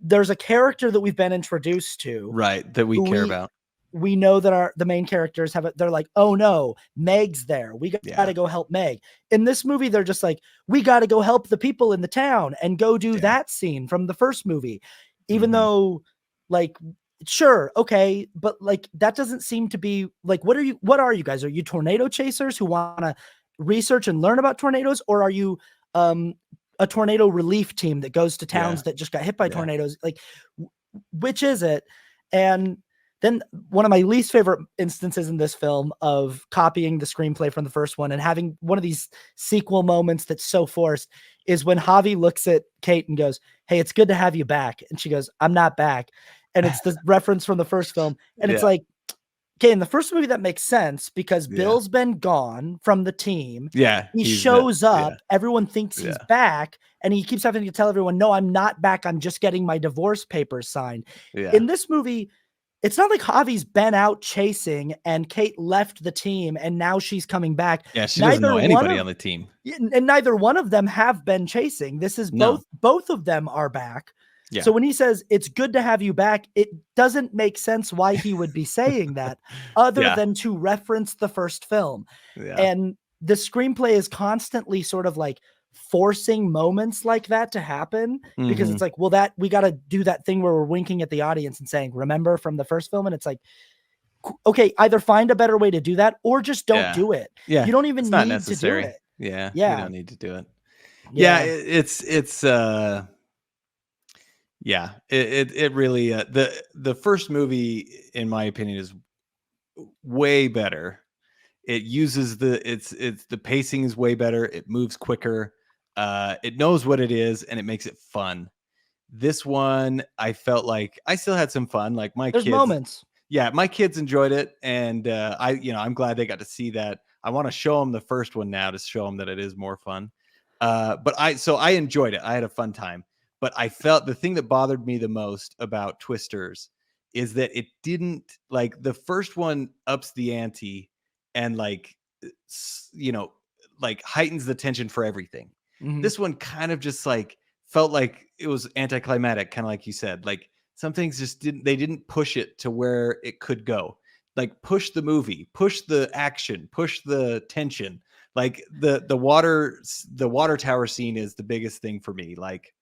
there's a character that we've been introduced to. That we care about. We know that the main characters they're like, oh no, Meg's there. We got to go help Meg. In this movie, they're just like, we got to go help the people in the town and go do that scene from the first movie. Even though like, sure. Okay. But like, that doesn't seem to be like, what are you guys? Are you tornado chasers who want to research and learn about tornadoes? Or are you, a tornado relief team that goes to towns that just got hit by tornadoes? Like, which is it? And then one of my least favorite instances in this film of copying the screenplay from the first one and having one of these sequel moments that's so forced is when Javi looks at Kate and goes, hey, it's good to have you back. And she goes, I'm not back. And it's the reference from the first film. And it's like, okay, in the first movie, that makes sense because Bill's been gone from the team. He shows up. Everyone thinks he's back. And he keeps having to tell everyone, no, I'm not back. I'm just getting my divorce papers signed. In this movie, it's not like Javi's been out chasing and Kate left the team and now she's coming back. She doesn't know anybody on the team. And neither one of them have been chasing. This is both of them are back. So when he says it's good to have you back, it doesn't make sense why he would be saying that other than to reference the first film. And the screenplay is constantly sort of like forcing moments like that to happen because it's like, well, that we got to do that thing where we're winking at the audience and saying, remember from the first film? And it's like, okay, either find a better way to do that or just don't do it. You don't even need to do it. You don't need to do it. It really the first movie, in my opinion, is way better. It uses the pacing is way better. It moves quicker. It knows what it is and it makes it fun. This one, I felt like I still had some fun. Like There's moments. My kids enjoyed it. And I'm glad they got to see that. I want to show them the first one now to show them that it is more fun. But I enjoyed it. I had a fun time. But I felt the thing that bothered me the most about Twisters is that it didn't, like, the first one ups the ante and heightens the tension for everything. This one kind of just like felt like it was anticlimactic, kind of like you said. Like some things just didn't push it to where it could go. Like push the movie, push the action, push the tension. Like the water tower scene is the biggest thing for me. Like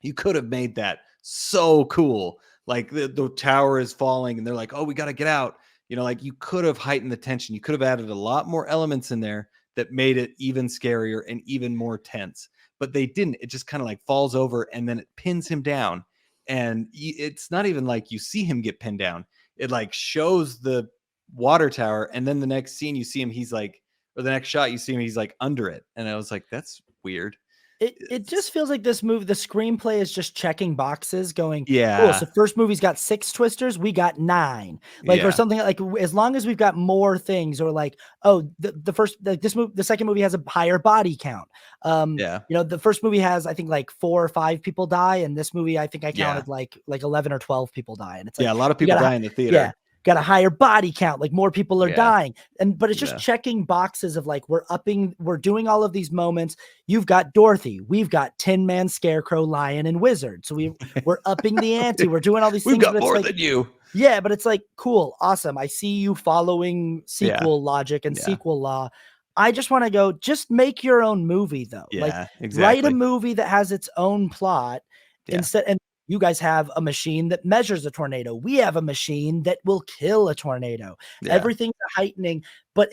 you could have made that so cool. Like the tower is falling and they're like, oh, we got to get out. Like you could have heightened the tension. You could have added a lot more elements in there that made it even scarier and even more tense. But they didn't. It just kind of like falls over and then it pins him down. And it's not even like you see him get pinned down. it like shows the water tower, and then the next scene you see him, he's like, or the next shot you see him, he's like under it, and I was like, that's weird. It just feels like this movie, the screenplay is just checking boxes going, cool. Yeah. So first movie's got 6 twisters. We got 9, like, or Yeah. something like, as long as we've got more things, or like, oh, the first, like this movie, the second movie has a higher body count. Yeah. You know, the first movie has, I think, like 4 or 5 people die. And this movie, I think I counted like 11 or 12 people die. And it's like, yeah, a lot of people die in the theater. Yeah. Got a higher body count, like more people are Yeah. dying. But it's just checking boxes of like, we're doing all of these moments. You've got Dorothy, we've got Tin Man, Scarecrow, Lion, and Wizard. So we're upping the ante. We're doing all these We've things. got but it's more like, than you. Yeah, but it's like, cool, awesome. I see you following sequel logic and sequel law. I just want to go, just make your own movie though. Like, write a movie that has its own plot instead. And you guys have a machine that measures a tornado. We have a machine that will kill a tornado. Everything's heightening, but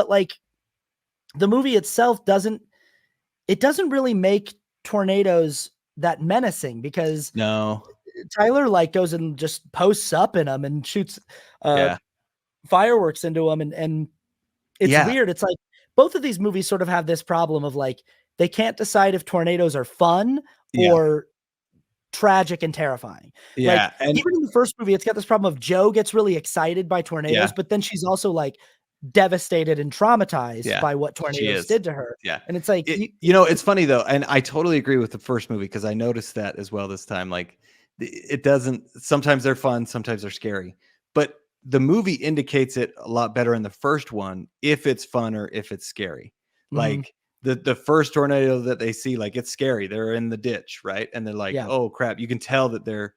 like the movie itself doesn't really make tornadoes that menacing, because Tyler like goes and just posts up in them and shoots fireworks into them. And it's weird. It's like both of these movies sort of have this problem of like, they can't decide if tornadoes are fun or tragic and terrifying. Like, and even in the first movie, it's got this problem of Joe gets really excited by tornadoes, but then she's also like devastated and traumatized by what tornadoes did to her. And it's like, you know, it's funny though. And I totally agree with the first movie, because I noticed that as well this time. Like, it doesn't, sometimes they're fun, sometimes they're scary, but the movie indicates it a lot better in the first one, if it's fun or if it's scary. Like, the first tornado that they see, like, it's scary. They're in the ditch, right? And they're like, oh crap, you can tell that they're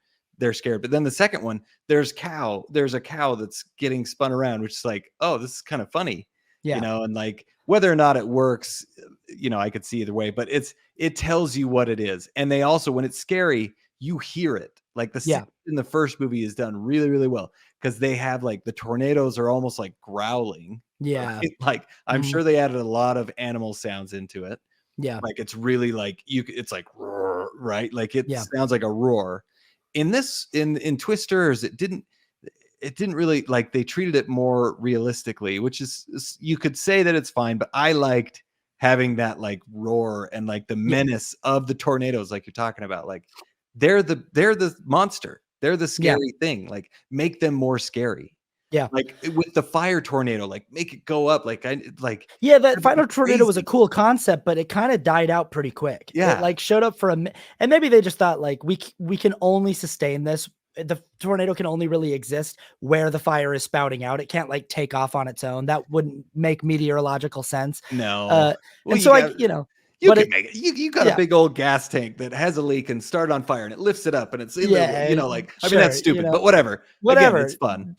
scared. But then the second one, there's a cow that's getting spun around, which is like, oh, this is kind of funny. You know, and like, whether or not it works, you know, I could see either way, but it tells you what it is. And they also, when it's scary, you hear it. Like the scene in the first movie is done really, really well, because they have like, the tornadoes are almost like growling. Right? Like, I'm sure they added a lot of animal sounds into it. Like, it's really like, it's like, roar, right? Like, it sounds like a roar. In this, in Twisters, it didn't really, like, they treated it more realistically, which is, you could say that it's fine, but I liked having that like roar and like the menace of the tornadoes, like you're talking about. Like, they're the monster. They're the scary thing. Like, make them more scary. Like with the fire tornado, like, make it go up. Like, that fire tornado was a cool concept, but it kind of died out pretty quick. It like showed up for and maybe they just thought like, we can only sustain this. The tornado can only really exist where the fire is spouting out. It can't like take off on its own. That wouldn't make meteorological sense. No. And so you know, you can make it. You got a big old gas tank that has a leak and start on fire, and it lifts it up, and it's in the, you know, like, I mean, that's stupid, you know, but whatever. Again, it's fun.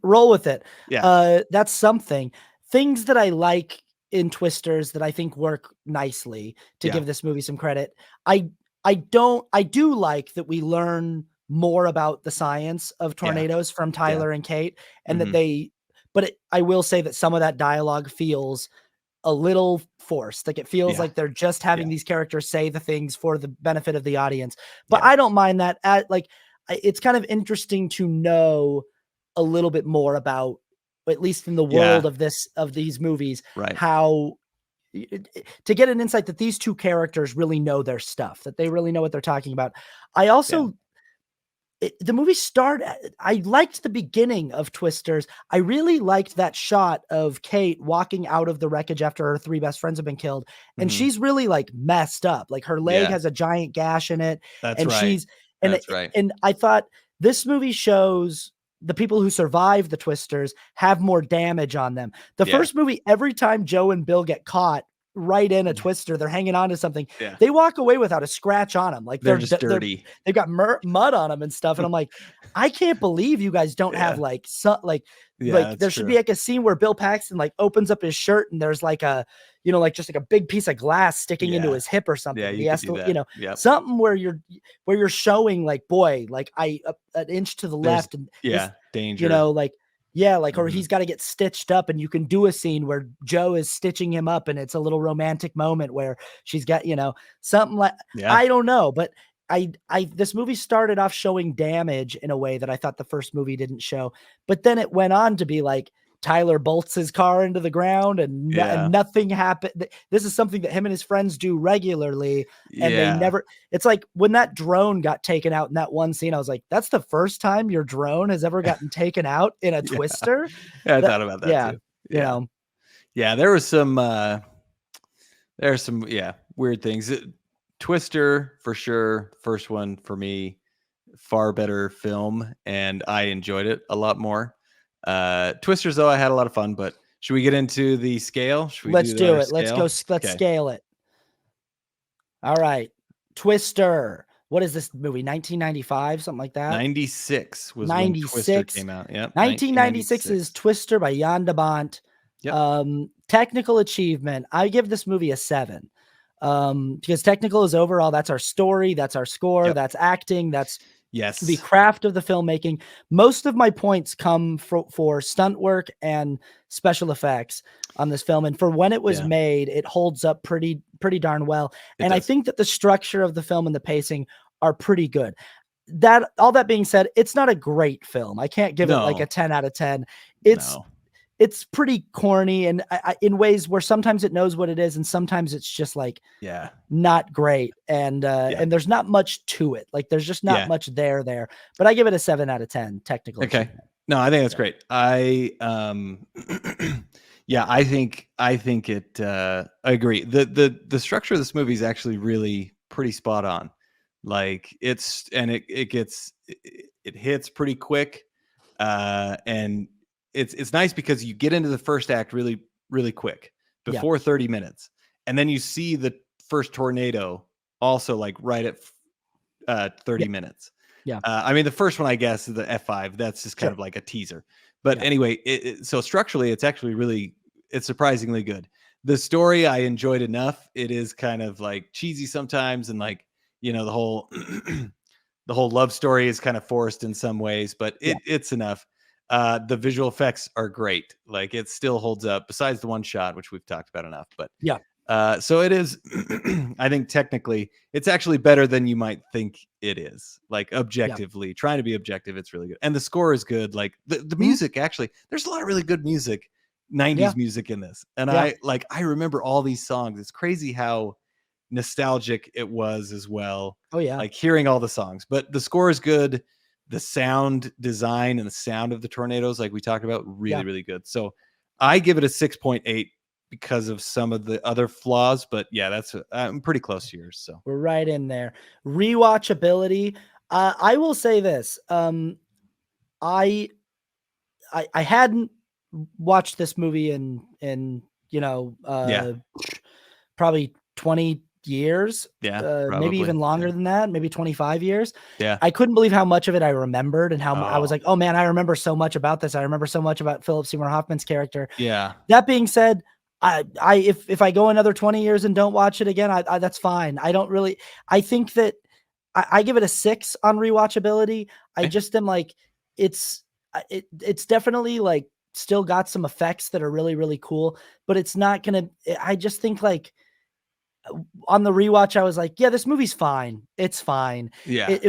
Roll with it. That's something. Things that I like in Twisters that I think work nicely to give this movie some credit. I do like that we learn more about the science of tornadoes from Tyler and Kate, and that I will say that some of that dialogue feels a little forced. Like, it feels like they're just having these characters say the things for the benefit of the audience, but I don't mind that. It's kind of interesting to know a little bit more about, at least in the world of these movies, how to get an insight that these two characters really know their stuff, that they really know what they're talking about. I also, the movie I liked the beginning of Twisters. I really liked that shot of Kate walking out of the wreckage after her 3 best friends have been killed. And she's really like messed up. Like, her leg has a giant gash in it. And I thought this movie shows the people who survive the Twisters have more damage on them. The first movie, every time Joe and Bill get caught right in a twister, they're hanging on to something, they walk away without a scratch on them. Like, they're just dirty. They've got mud on them and stuff. And I'm like, I can't believe you guys don't have like there should be like a scene where Bill Paxton like opens up his shirt and there's like a, you know, like just like a big piece of glass sticking into his hip or something. He has to, you know, something where you're showing like, boy, like an inch to the left and danger, you know, like, or he's got to get stitched up, and you can do a scene where Joe is stitching him up and it's a little romantic moment where she's got, you know, something like, I don't know, but this movie started off showing damage in a way that I thought the first movie didn't show, but then it went on to be like Tyler bolts his car into the ground and nothing happened. This is something that him and his friends do regularly, and they never. It's like when that drone got taken out in that one scene, I was like, "That's the first time your drone has ever gotten taken out in a Twister." Yeah, I thought about that too. You know, there was some. There are some weird things. Twister for sure. First one for me, far better film, and I enjoyed it a lot more. Twisters, though, I had a lot of fun. But should we get into the scale? Let's do it. Let's go. Let's scale it. All right, Twister. What is this movie? 1995, something like that. 96 was 96 when Twister came out. Yeah, 1996 is Twister by Jan de Bont. Yep. Technical achievement, I give this movie a 7. Because technical is overall, that's our story, that's our score, that's acting, that's the craft of the filmmaking. Most of my points come for stunt work and special effects on this film, and for when it was made, it holds up pretty darn well. I think that the structure of the film and the pacing are pretty good. All that being said, it's not a great film. I can't give it like a 10 out of 10. It's pretty corny and in ways where sometimes it knows what it is and sometimes it's just like not great, and there's not much to it. Like there's just not much there. But I give it a 7 out of 10 technical. Okay. No, I think that's great. I think it I agree. The structure of this movie is actually really pretty spot on. Like it hits pretty quick, and it's nice because you get into the first act really, really quick before 30 minutes. And then you see the first tornado also like right at 30 minutes. Yeah. I mean, the first one, I guess, is the F5. That's just kind of like a teaser. But anyway, so structurally, it's actually it's surprisingly good. The story I enjoyed enough. It is kind of like cheesy sometimes. And like, the whole, the whole love story is kind of forced in some ways, but it's enough. The visual effects are great. Like it still holds up besides the one shot, which we've talked about enough, but so it is, I think technically it's actually better than you might think it is. Like objectively trying to be objective. It's really good. And the score is good. Like the music, actually, there's a lot of really good music, 90s music in this. And I remember all these songs. It's crazy how nostalgic it was as well. Oh yeah. Like hearing all the songs, but the score is good. The sound design and the sound of the tornadoes, like we talked about, really, really good. So I give it a 6.8 because of some of the other flaws, but I'm pretty close to yours. So we're right in there. Rewatchability. I will say this. I hadn't watched this movie in probably 20 years, maybe even longer than that, maybe 25 years. I couldn't believe how much of it I remembered and how I was like, oh man, I remember so much about this. I remember so much about Philip Seymour Hoffman's character. That being said, if I go another 20 years and don't watch it again, I that's fine. I think that I give it a 6 on rewatchability. I just am like, it's definitely like still got some effects that are really, really cool, but it's not gonna, I just think like, on the rewatch, I was like, yeah, this movie's fine. It's fine.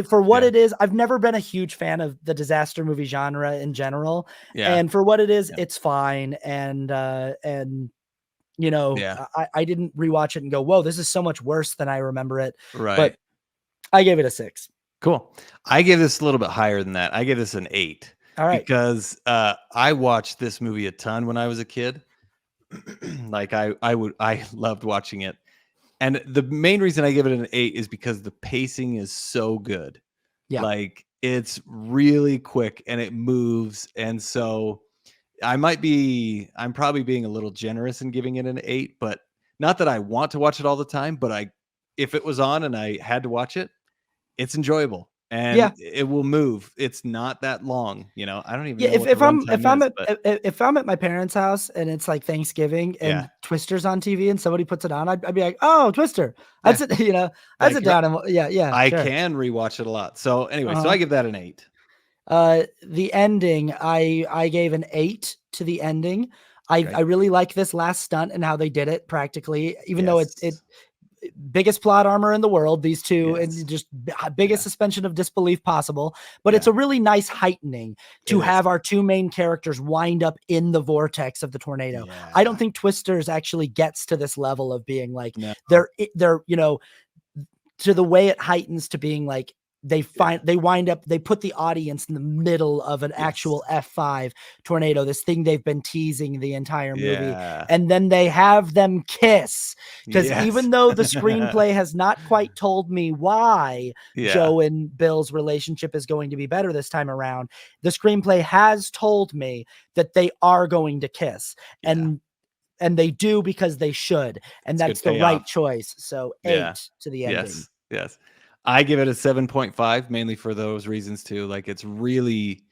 For what it is, I've never been a huge fan of the disaster movie genre in general. And for what it is, it's fine. And I didn't rewatch it and go, whoa, this is so much worse than I remember it. Right. But I gave it a 6. Cool. I gave this a little bit higher than that. I gave this an 8. All right. Because I watched this movie a ton when I was a kid. Like I loved watching it. And the main reason I give it an 8 is because the pacing is so good. Like it's really quick and it moves. And so I'm probably being a little generous in giving it an 8, but not that I want to watch it all the time, but if it was on and I had to watch it, it's enjoyable. And it will move. It's not that long, I don't even know. If I'm at my parents' house and it's like Thanksgiving and Twister's on TV and somebody puts it on, I'd be like, oh, Twister. I'd sit down and I can rewatch it a lot. So anyway, so I give that an 8. The ending, I gave an 8 to the ending. I really like this last stunt and how they did it practically, even though biggest plot armor in the world, these two, Yes. and just biggest suspension of disbelief possible. But it's a really nice heightening to have our two main characters wind up in the vortex of the tornado. I don't think Twisters actually gets to this level of being like they're you know, to the way it heightens to being like they wind up, they put the audience in the middle of an actual F5 tornado, this thing they've been teasing the entire movie. And then they have them kiss. Because even though the screenplay has not quite told me why Joe and Bill's relationship is going to be better this time around, the screenplay has told me that they are going to kiss. And they do because they should. And that's the right choice. So 8 to the ending. Yes. I give it a 7.5, mainly for those reasons too. Like it's really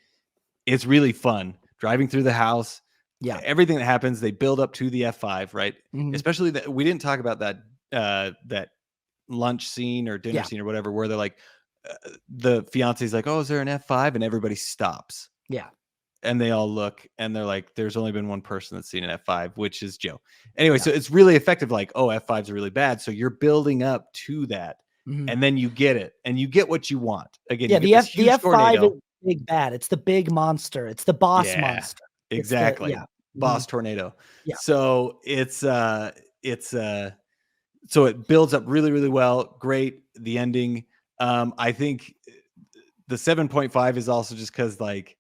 fun driving through the house. Everything that happens, they build up to the F5, right? Especially that we didn't talk about that that lunch scene or dinner scene or whatever, where they're like, the fiance's like, "Oh, is there an F5?" And everybody stops. And they all look and they're like, there's only been one person that's seen an F5, which is Joe. Anyway, so it's really effective. Like, oh, F5s are really bad. So you're building up to that. And then you get it, and you get what you want. Again, the F5 is big bad. It's the big monster. It's the boss monster. Exactly. Boss tornado. So so it builds up really, really well. Great. The ending. I think the 7.5 is also just because like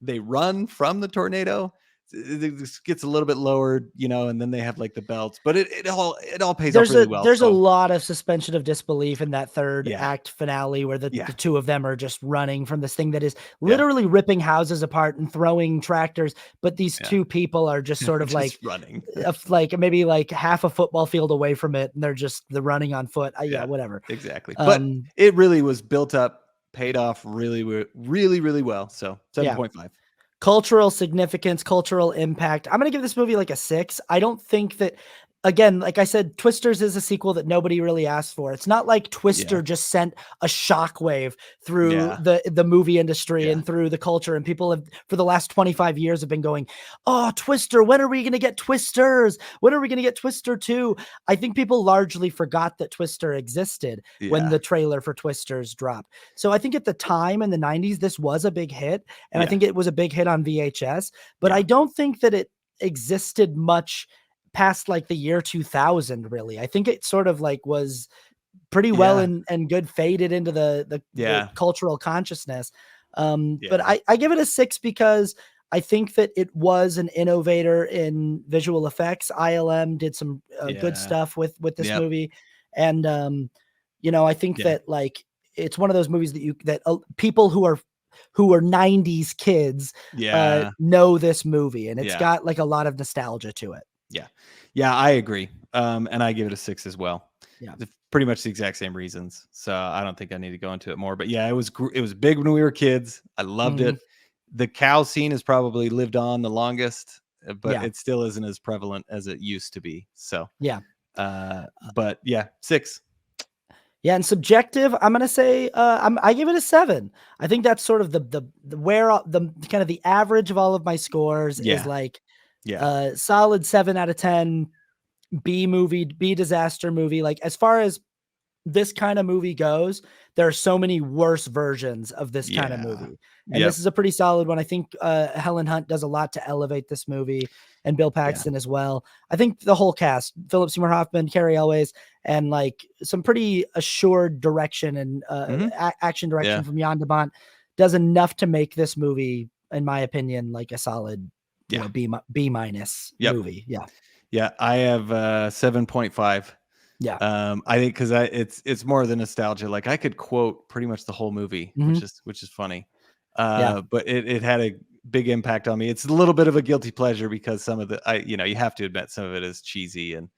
they run from the tornado. This gets a little bit lower, you know, and then they have like the belts, but it all pays off really well. There's a lot of suspension of disbelief in that third act finale where the two of them are just running from this thing that is literally ripping houses apart and throwing tractors. But these two people are just sort of just like running, like maybe like half a football field away from it, and they're running on foot. Whatever. Exactly. But it really was built up, paid off really, really, really well. So 7.5. Cultural significance, cultural impact. I'm going to give this movie like a 6. I don't think that, again, like I said, Twisters is a sequel that nobody really asked for. It's not like Twister just sent a shockwave through the movie industry and through the culture. And people have, for the last 25 years, have been going, "Oh, Twister, when are we going to get Twisters? When are we going to get Twister 2?" I think people largely forgot that Twister existed when the trailer for Twisters dropped. So I think at the time in the 90s, this was a big hit. And I think it was a big hit on VHS. But I don't think that it existed much past like the year 2000. Really, I think it sort of like was pretty well and good faded into the cultural consciousness. But I give it a 6 because I think that it was an innovator in visual effects. ILM did some good stuff with this movie, and you know, I think that like it's one of those movies that people who are 90s kids know this movie, and it's got like a lot of nostalgia to it. Yeah, I agree. And I give it a 6 as well. It's pretty much the exact same reasons. So I don't think I need to go into it more. But yeah, it was big when we were kids. I loved it. The cow scene has probably lived on the longest, but it still isn't as prevalent as it used to be. So but yeah, 6. Yeah, and subjective, I'm gonna say I give it a 7. I think that's sort of the kind of the average of all of my scores is like solid 7 out of 10. B movie, B disaster movie. Like as far as this kind of movie goes, there are so many worse versions of this kind of movie. And this is a pretty solid one. I think Helen Hunt does a lot to elevate this movie, and Bill Paxton as well. I think the whole cast, Philip Seymour Hoffman, Carrie Elways, and like some pretty assured direction and action direction from Jan de Bont does enough to make this movie, in my opinion, like a solid you know, B minus movie. Yeah, I have 7.5. I think because it's more the nostalgia. Like I could quote pretty much the whole movie, which is funny. But it had a big impact on me. It's a little bit of a guilty pleasure because some of you have to admit some of it is cheesy and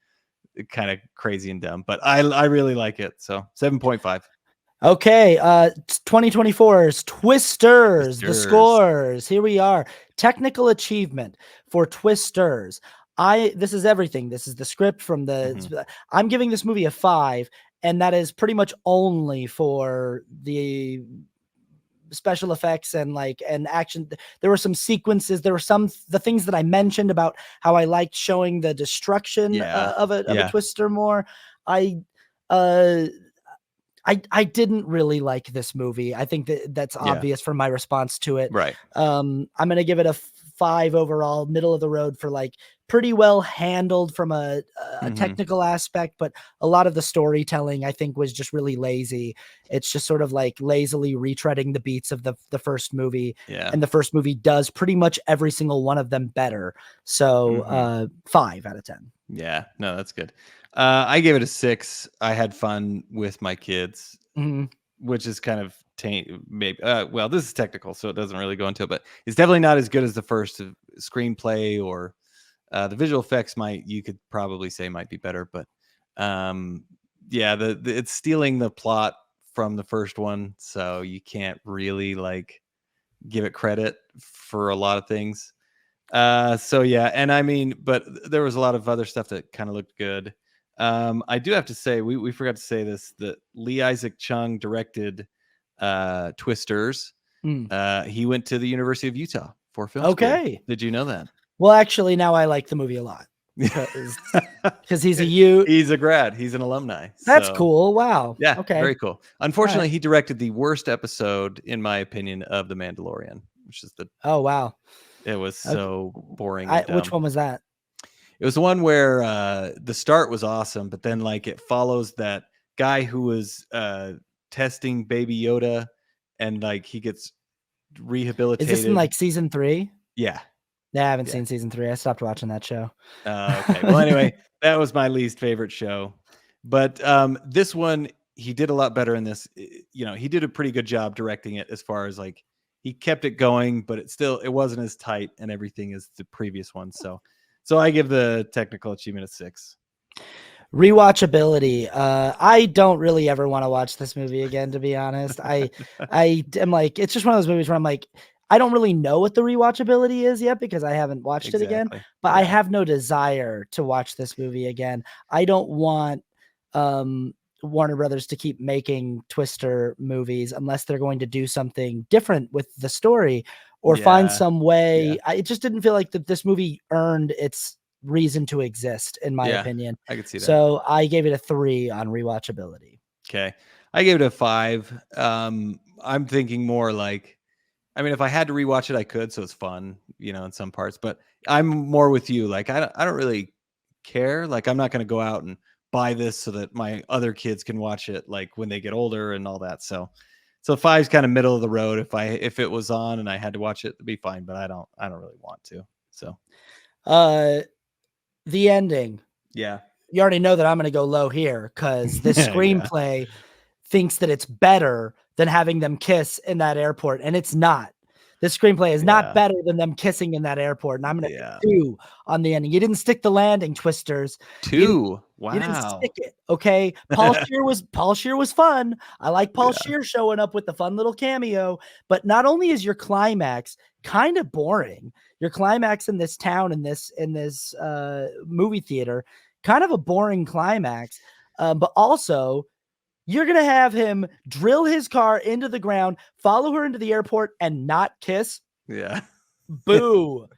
kind of crazy and dumb. But I really like it. So 7.5. Okay, 2024's Twisters, the scores. Here we are. Technical achievement for Twisters. This is everything. This is the script from the. I'm giving this movie a 5, and that is pretty much only for the special effects and action. There were some sequences. There were the things that I mentioned about how I liked showing the destruction of a Twister more. I uh I didn't really like this movie. I think that's obvious from my response to it. Right. I'm gonna give it a 5 overall, middle of the road for like pretty well handled from a technical aspect, but a lot of the storytelling I think was just really lazy. It's just sort of like lazily retreading the beats of the first movie. Yeah. And the first movie does pretty much every single one of them better. So 5 out of 10. Yeah, no, that's good. I gave it a 6. I had fun with my kids, which is kind of maybe. Well, this is technical, so it doesn't really go into it, but it's definitely not as good as the first screenplay or the visual effects. You could probably say might be better, but yeah, it's stealing the plot from the first one, so you can't really like give it credit for a lot of things. So yeah, and I mean, but there was a lot of other stuff that kind of looked good. I do have to say, we forgot to say this, that Lee Isaac Chung directed Twisters. He went to the University of Utah for film school. Did you know that? Well, actually, now I like the movie a lot because he's a Ute. He's a grad. He's an alumni. That's cool. Wow. Yeah. Okay. Very cool. Unfortunately, he directed the worst episode, in my opinion, of The Mandalorian, which is Oh, wow. It was so boring. Which one was that? It was the one where the start was awesome, but then like it follows that guy who was testing Baby Yoda, and like he gets rehabilitated. Is this in like season 3? Yeah. Yeah, I haven't seen season 3. I stopped watching that show. Okay. Well, anyway, that was my least favorite show. But this one, he did a lot better in this. You know, he did a pretty good job directing it, as far as like he kept it going, but it wasn't as tight and everything as the previous one. So I give the technical achievement a 6. Rewatchability. I don't really ever want to watch this movie again, to be honest. I am like, it's just one of those movies where I'm like, I don't really know what the rewatchability is yet because I haven't watched it again, but I have no desire to watch this movie again. I don't want Warner Brothers to keep making Twister movies unless they're going to do something different with the story or find some way. It just didn't feel like that this movie earned its reason to exist, in my opinion. I could see that. So I gave it a 3 on rewatchability. Okay. I gave it a 5. I'm thinking more like, I mean, if I had to rewatch it, I could, so it's fun, you know, in some parts, but I'm more with you. Like, I don't really care. Like, I'm not going to go out and buy this so that my other kids can watch it, like when they get older and all that. So 5's kind of middle of the road. If it was on and I had to watch it, it'd be fine, but I don't really want to. So, the ending. Yeah. You already know that I'm going to go low here because the screenplay thinks that it's better than having them kiss in that airport, and it's not. This screenplay is not better than them kissing in that airport, and I'm going to 2 on the ending. You didn't stick the landing, Twisters. 2. Wow. You didn't stick it, okay? Paul Scheer was fun. I like Paul Scheer showing up with the fun little cameo, but not only is your climax kind of boring, your climax in this town, in this movie theater, kind of a boring climax, but also you're going to have him drill his car into the ground, follow her into the airport, and not kiss? Yeah. Boo.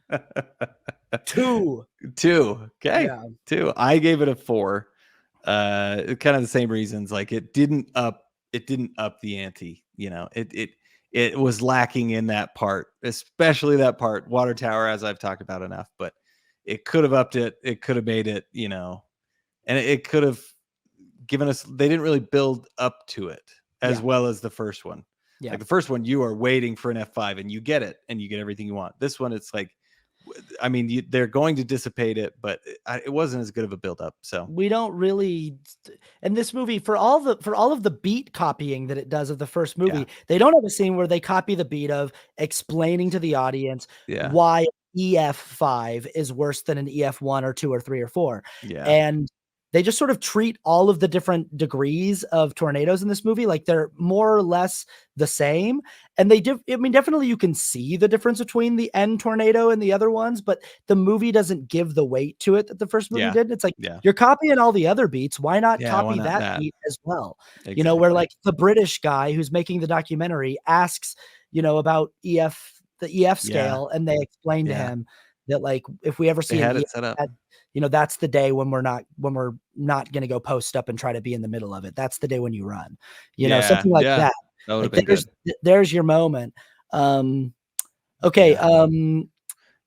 2. 2. Okay. Yeah. 2. I gave it a 4. Kind of the same reasons. Like it didn't up the ante. You know, it was lacking in that part, especially that part, Water Tower, as I've talked about enough, but it could have upped it. It could have made it, you know, and it could have given us, they didn't really build up to it as well as the first one. Like the first one, you are waiting for an F5 and you get it and you get everything you want. This one, it's like, I mean, they're going to dissipate it, but it wasn't as good of a build up. So we don't really, and this movie, for all of the beat copying that it does of the first movie, they don't have a scene where they copy the beat of explaining to the audience why EF5 is worse than an EF1 or 2 or 3 or 4. And they just sort of treat all of the different degrees of tornadoes in this movie like they're more or less the same. And I mean, definitely you can see the difference between the N tornado and the other ones, but the movie doesn't give the weight to it that the first movie did. It's like, you're copying all the other beats. Why not copy that beat as well? Exactly. You know, where like the British guy who's making the documentary asks, you know, about the EF scale, and they explain to him that like if we ever see had it set up. that's the day when we're not going to go post up and try to be in the middle of it. That's the day when you run, something like that. That would have been good. There's your moment. Okay.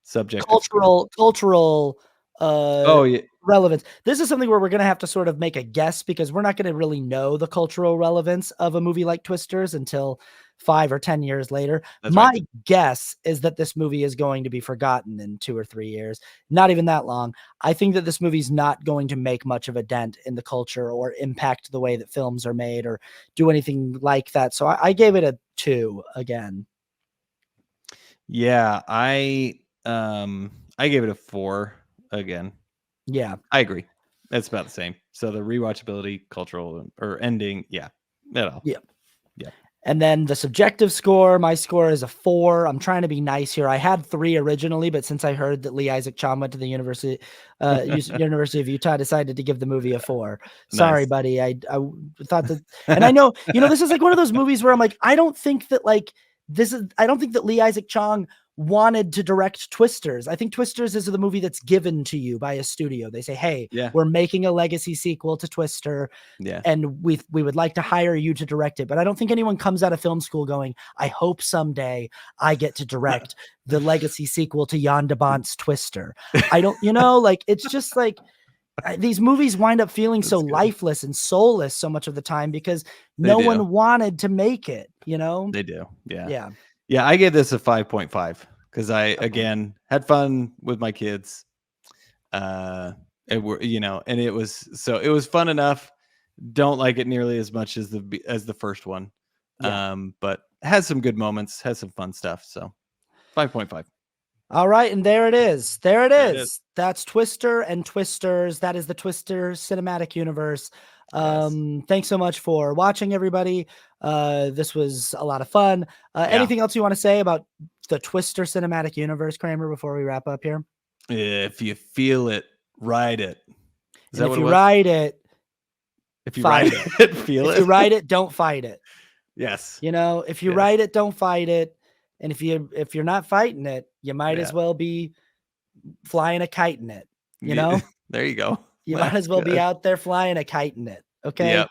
Subject cultural yeah. relevance. This is something where we're going to have to sort of make a guess because we're not going to really know the cultural relevance of a movie like Twisters until 5 or 10 years later. My guess is that this movie is going to be forgotten in 2 or 3 years. Not even that long. I think that this movie's not going to make much of a dent in the culture or impact the way that films are made or do anything like that. So I gave it a 2 again. Yeah, I gave it a 4 again. Yeah, I agree. It's about the same. So the rewatchability, cultural or ending, yeah. And then the subjective score, my score is a 4. I'm trying to be nice here. I had 3 originally, but since I heard that Lee Isaac Chung went to the University of Utah, I decided to give the movie a 4. Sorry, nice. buddy. I thought that, and I know, this is like one of those movies where I'm like, I don't think that Lee Isaac Chung wanted to direct Twisters. I think Twisters is the movie that's given to you by a studio. They say, hey, we're making a legacy sequel to Twister. And we would like to hire you to direct it. But I don't think anyone comes out of film school going, I hope someday I get to direct the legacy sequel to Jan de Bont's Twister. I don't, it's just like these movies wind up feeling so lifeless and soulless so much of the time because no one wanted to make it, They do. Yeah. Yeah, I gave this a 5.5 because I again had fun with my kids. And it was fun enough. Don't like it nearly as much as the first one. But has some good moments, has some fun stuff. So 5.5. All right, and there it is. There it is. That's Twister and Twisters. That is the Twister cinematic universe. Thanks so much for watching, everybody. This was a lot of fun. Anything else you want to say about the Twister cinematic universe, Cramer, before we wrap up here? If you feel it, ride it. Is that what it was? Ride it, if you ride it, feel it. If you ride it, don't fight it. Yes. If you ride it, don't fight it. And if you're not fighting it, you might as well be flying a kite in it. There you go. You might as well be out there flying a kite in it. Okay.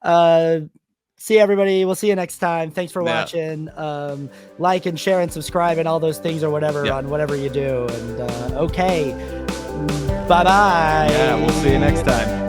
Yep. See everybody. We'll see you next time. Thanks for watching. Like and share and subscribe and all those things or whatever on whatever you do. And okay. Bye-bye. Yeah, we'll see you next time.